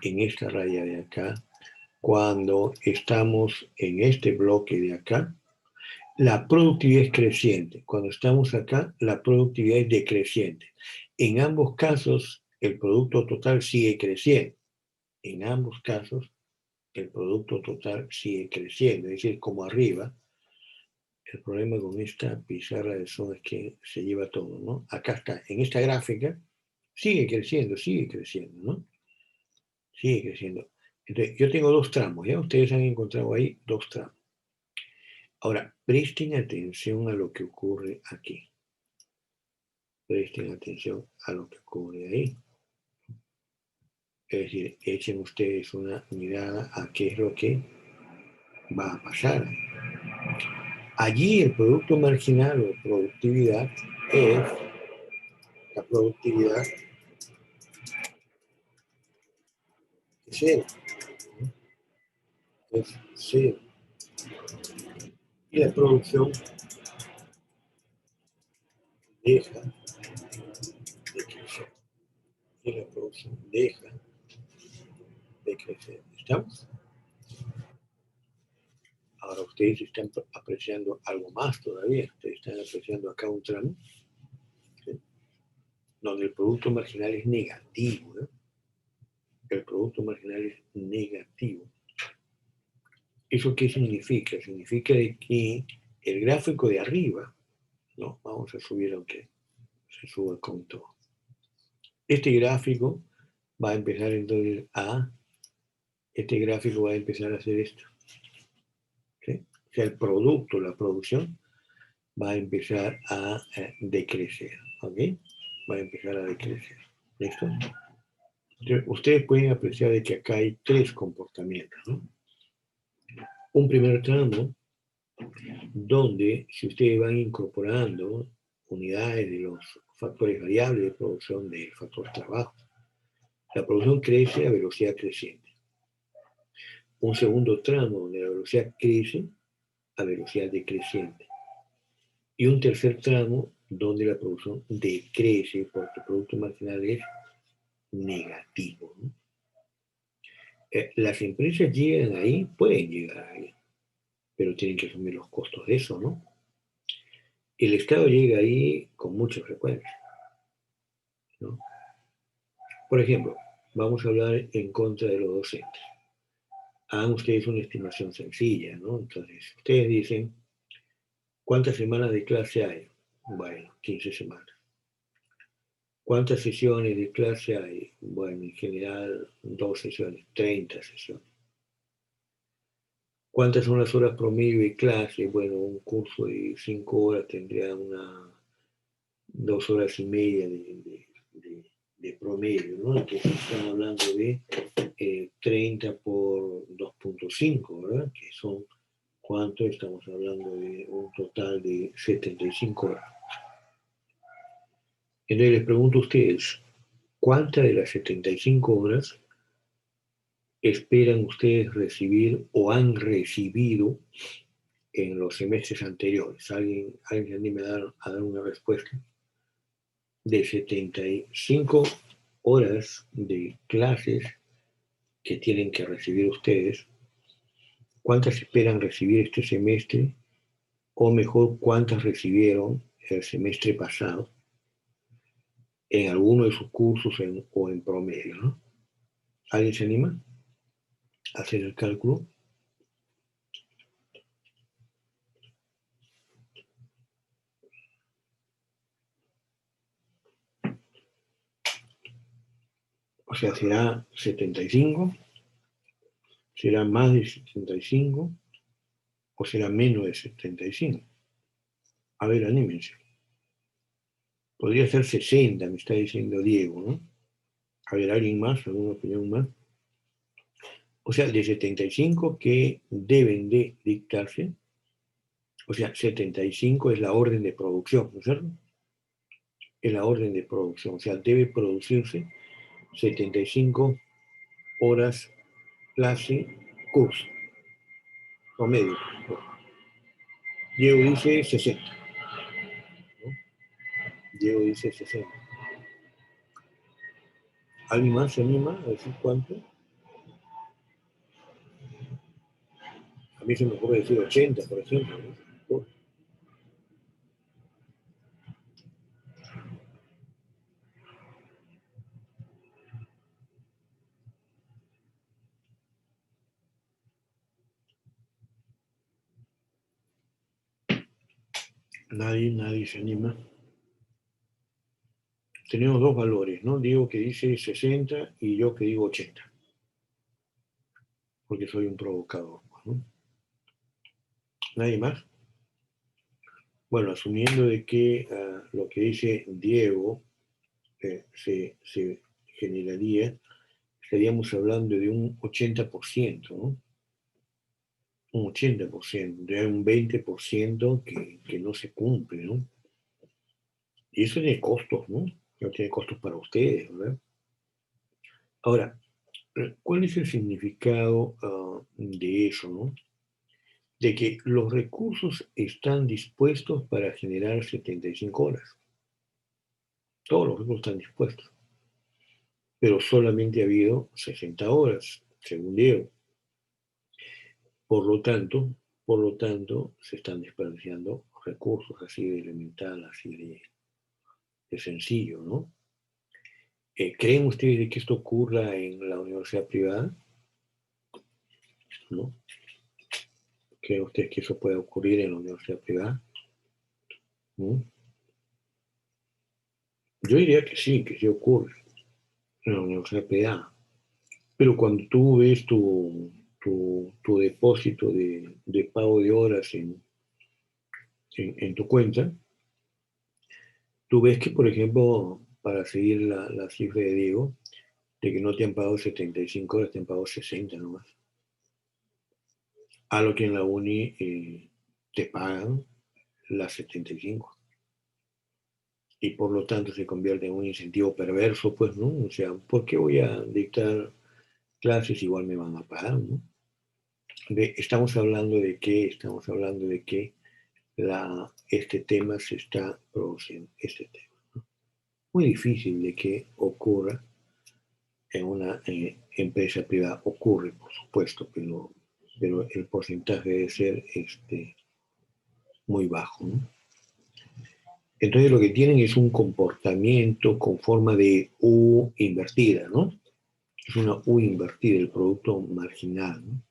En esta raya de acá, cuando estamos en este bloque de acá, la productividad es creciente. Cuando estamos acá, la productividad es decreciente. En ambos casos, el producto total sigue creciendo. En ambos casos, el producto total sigue creciendo. Es decir, como arriba, el problema con esta pizarra de Zoom es que se lleva todo, ¿no? Acá está, en esta gráfica, sigue creciendo, ¿no? Sigue creciendo. Entonces, yo tengo dos tramos, ¿ya? Ustedes han encontrado ahí dos tramos. Ahora, presten atención a lo que ocurre aquí. Presten atención a lo que ocurre ahí. Es decir, echen ustedes una mirada a qué es lo que va a pasar. Allí el producto marginal o productividad es la productividad de cero. Es cero. Y la producción deja de crecer. Y la producción deja de crecer. ¿Estamos? Ahora ustedes están apreciando algo más todavía. Ustedes están apreciando acá un tramo, ¿sí? Donde el producto marginal es negativo, ¿no? El producto marginal es negativo. ¿Eso qué significa? Significa que el gráfico de arriba, no, vamos a subir aunque se suba con todo. Este gráfico va a empezar entonces este gráfico va a empezar a hacer esto, ¿sí? O sea, el producto, la producción, va a empezar a decrecer, ¿ok? Va a empezar a decrecer. ¿Listo? Entonces, ustedes pueden apreciar de que acá hay tres comportamientos, ¿no? Un primer tramo donde si ustedes van incorporando unidades de los factores variables de producción del factor trabajo, la producción crece a velocidad creciente. Un segundo tramo donde la velocidad crece a velocidad decreciente. Y un tercer tramo donde la producción decrece porque el producto marginal es negativo, ¿no? Las empresas llegan ahí, pueden llegar ahí, pero tienen que asumir los costos de eso, ¿no? El Estado llega ahí con mucha frecuencia, ¿no? Por ejemplo, vamos a hablar en contra de los docentes. Hagan ustedes una estimación sencilla, ¿no? Entonces, ustedes dicen, ¿cuántas semanas de clase hay? Bueno, 15 semanas. ¿Cuántas sesiones de clase hay? Bueno, en general, 2 sesiones, 30 sesiones. ¿Cuántas son las horas promedio de clase? Bueno, un curso de 5 horas tendría 2 horas y media de promedio, ¿no? Entonces estamos hablando de 30 por 2.5, ¿verdad? Que son, ¿cuánto? Estamos hablando de un total de 75 horas. Entonces les pregunto a ustedes, ¿cuántas de las 75 horas esperan ustedes recibir o han recibido en los semestres anteriores? ¿Alguien se anime a dar una respuesta? De 75 horas de clases que tienen que recibir ustedes, ¿cuántas esperan recibir este semestre? O mejor, ¿cuántas recibieron el semestre pasado en alguno de sus cursos o en promedio, ¿no? ¿Alguien se anima a hacer el cálculo? O sea, ¿será 75? ¿Será más de 75? ¿O será menos de 75? A ver, anímense. Podría ser 60, me está diciendo Diego, ¿no? A ver, ¿alguien más? ¿Alguna opinión más? O sea, de 75 que deben de dictarse, o sea, 75 es la orden de producción, ¿no es cierto? Es la orden de producción, o sea, debe producirse 75 horas clase curso, promedio. Diego dice 60, ¿no? Diego dice 60. ¿Alguien más se anima a decir cuánto? A mí se me ocurre decir 80, por ejemplo, ¿no? Nadie se anima. Tenemos dos valores, ¿no? Diego que dice 60 y yo que digo 80. Porque soy un provocador, ¿no? ¿Nadie más? Bueno, asumiendo de que lo que dice Diego se generaría, estaríamos hablando de un 80%, ¿no? Un 80%, de un 20% que no se cumple, ¿no? Y eso tiene costos, ¿no? No tiene costos para ustedes, ¿verdad? Ahora, ¿cuál es el significado de eso, ¿no? De que los recursos están dispuestos para generar 75 horas. Todos los recursos están dispuestos. Pero solamente ha habido 60 horas, según Diego. Por lo tanto, se están desperdiciando recursos así de elemental, así de sencillo, ¿no? ¿Creen ustedes de que esto ocurra en la universidad privada? ¿No? ¿Creen ustedes que eso puede ocurrir en la universidad privada? ¿No? Yo diría que sí ocurre en la universidad privada. Pero cuando tú ves tu depósito de pago de horas en tu cuenta, tú ves que, por ejemplo, para seguir la cifra de Diego, de que no te han pagado 75 horas, te han pagado 60 nomás. A lo que en la uni te pagan las 75. Y por lo tanto se convierte en un incentivo perverso, pues, ¿no? O sea, ¿por qué voy a dictar clases? Igual me van a pagar, ¿no? Estamos hablando de qué, este tema se está produciendo, este tema, ¿no? Muy difícil de que ocurra en una empresa privada. Ocurre, por supuesto, pero el porcentaje debe ser muy bajo, ¿no? Entonces lo que tienen es un comportamiento con forma de U invertida, ¿no? Es una U invertida, el producto marginal, ¿no?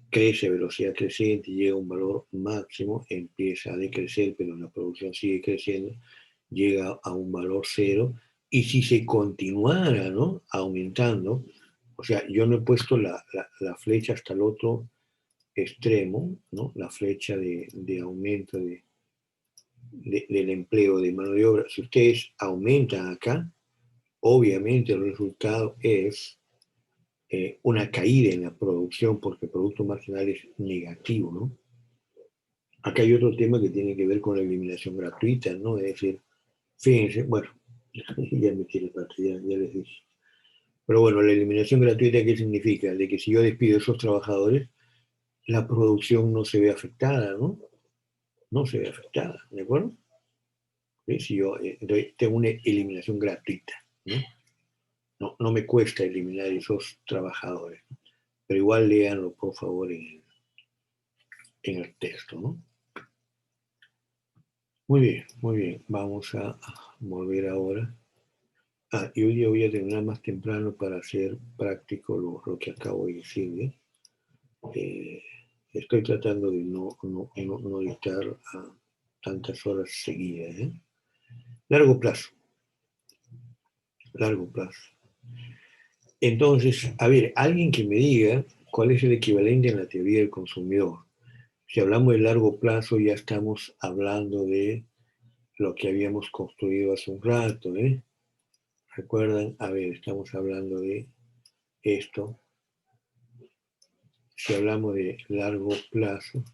Crece a velocidad creciente, llega a un valor máximo, empieza a decrecer, pero la producción sigue creciendo, llega a un valor cero, y si se continuara, ¿no?, aumentando, o sea, yo no he puesto la flecha hasta el otro extremo, ¿no?, la flecha de aumento del empleo de mano de obra. Si ustedes aumentan acá, obviamente el resultado es una caída en la producción, porque el producto marginal es negativo, ¿no? Acá hay otro tema que tiene que ver con la eliminación gratuita, ¿no? Es decir, fíjense, bueno, ya me quiere patria, ya les dije. Pero bueno, la eliminación gratuita, ¿qué significa? De que si yo despido a esos trabajadores, la producción no se ve afectada, ¿no? No se ve afectada, ¿de acuerdo? ¿Sí? Si yo tengo una eliminación gratuita, ¿no? No me cuesta eliminar esos trabajadores, ¿no? Pero igual léanlo, por favor, en el texto, ¿no? Muy bien, muy bien. Vamos a volver ahora. Y hoy día voy a terminar más temprano para hacer práctico lo que acabo de decir, ¿eh? Estoy tratando de no dictar a tantas horas seguidas, ¿eh? Largo plazo, largo plazo. Entonces, a ver, alguien que me diga cuál es el equivalente en la teoría del consumidor. Si hablamos de largo plazo, ya estamos hablando de lo que habíamos construido hace un rato, ¿eh? ¿Recuerdan? A ver, estamos hablando de esto. Si hablamos de largo plazo,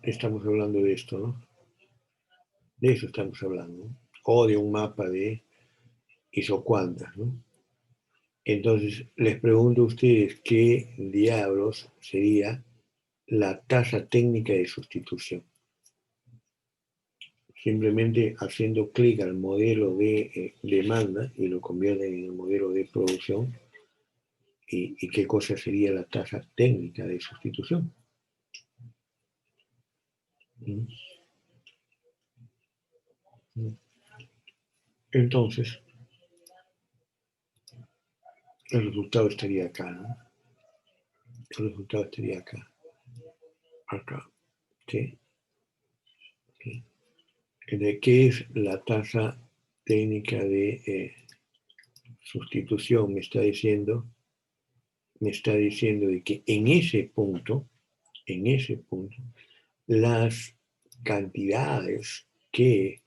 estamos hablando de esto, ¿no? De eso estamos hablando, ¿no? O de un mapa de isocuantas, ¿no? Entonces, les pregunto a ustedes qué diablos sería la tasa técnica de sustitución. Simplemente haciendo clic al modelo de demanda y lo convierten en el modelo de producción. ¿Y qué cosa sería la tasa técnica de sustitución? Entonces, el resultado estaría acá, ¿no? El resultado estaría acá. Acá. ¿Sí? ¿Sí? ¿De qué es la tasa técnica de sustitución? Me está diciendo de que en ese punto, las cantidades que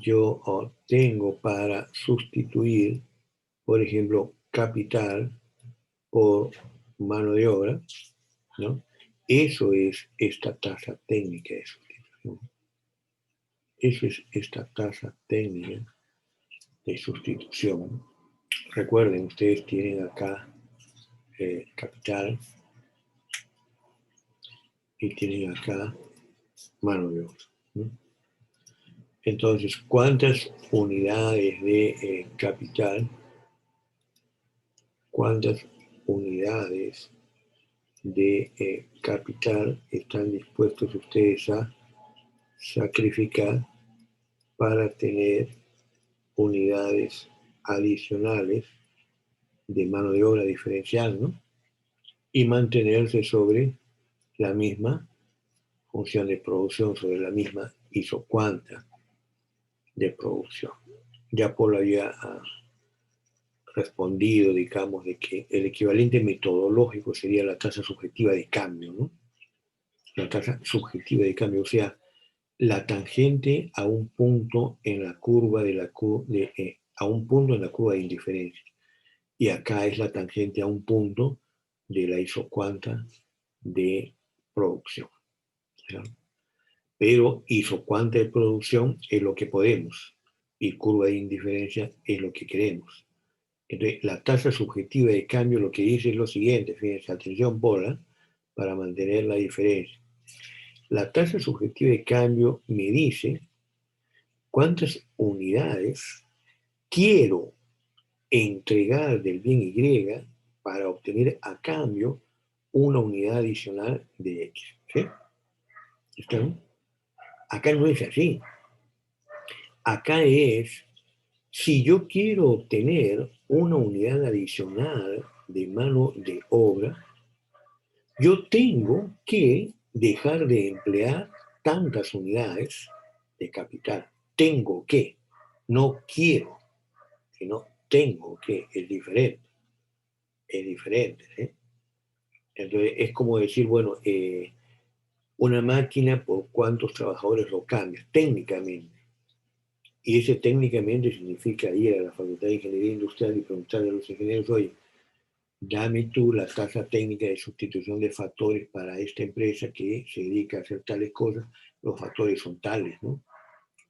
yo tengo para sustituir, por ejemplo, capital por mano de obra, ¿no? Eso es esta tasa técnica de sustitución. Eso es esta tasa técnica de sustitución. Recuerden, ustedes tienen acá capital y tienen acá mano de obra, ¿no? Entonces, ¿cuántas unidades de capital, cuántas unidades de capital están dispuestos ustedes a sacrificar para tener unidades adicionales de mano de obra diferencial, ¿no? Y mantenerse sobre la misma función de producción, sobre la misma isocuanta de producción? Ya Paul había respondido, digamos, de que el equivalente metodológico sería la tasa subjetiva de cambio, ¿no? La tasa subjetiva de cambio, o sea, la tangente a un punto en la curva a un punto en la curva de indiferencia. Y acá es la tangente a un punto de la isocuanta de producción, ¿sí? Pero isocuanta de producción es lo que podemos y curva de indiferencia es lo que queremos. Entonces, la tasa subjetiva de cambio lo que dice es lo siguiente, fíjense, atención bola, para mantener la diferencia. La tasa subjetiva de cambio me dice cuántas unidades quiero entregar del bien Y para obtener a cambio una unidad adicional de X. ¿Sí? ¿Está bien? Acá no es así. Acá es, si yo quiero obtener una unidad adicional de mano de obra, yo tengo que dejar de emplear tantas unidades de capital. Tengo que, no quiero, sino tengo que, es diferente. Es diferente. ¿Sí? Entonces, es como decir, bueno, una máquina por cuántos trabajadores lo cambia, técnicamente. Y ese técnicamente significa ir a la Facultad de Ingeniería Industrial y preguntarle a los ingenieros, oye, dame tú la tasa técnica de sustitución de factores para esta empresa que se dedica a hacer tales cosas, los factores son tales, ¿no?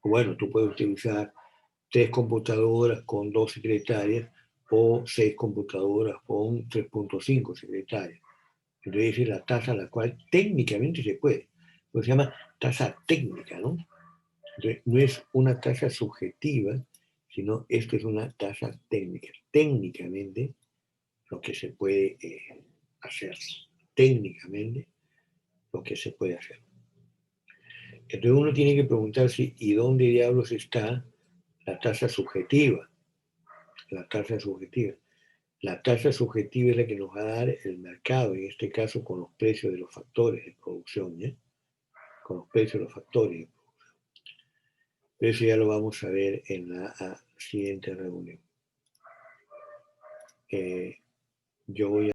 Bueno, tú puedes utilizar 3 computadoras con 2 secretarias o 6 computadoras con 3.5 secretarias. Entonces esa es la tasa a la cual técnicamente se puede. Lo que se llama tasa técnica, ¿no? Entonces, no es una tasa subjetiva, sino esto es una tasa técnica. Técnicamente lo que se puede hacer. Técnicamente lo que se puede hacer. Entonces uno tiene que preguntarse, ¿y dónde diablos está la tasa subjetiva? La tasa subjetiva. La tasa subjetiva es la que nos va a dar el mercado, en este caso con los precios de los factores de producción, ¿eh? Con los precios de los factores de producción. Pero eso ya lo vamos a ver en la siguiente reunión. Yo voy a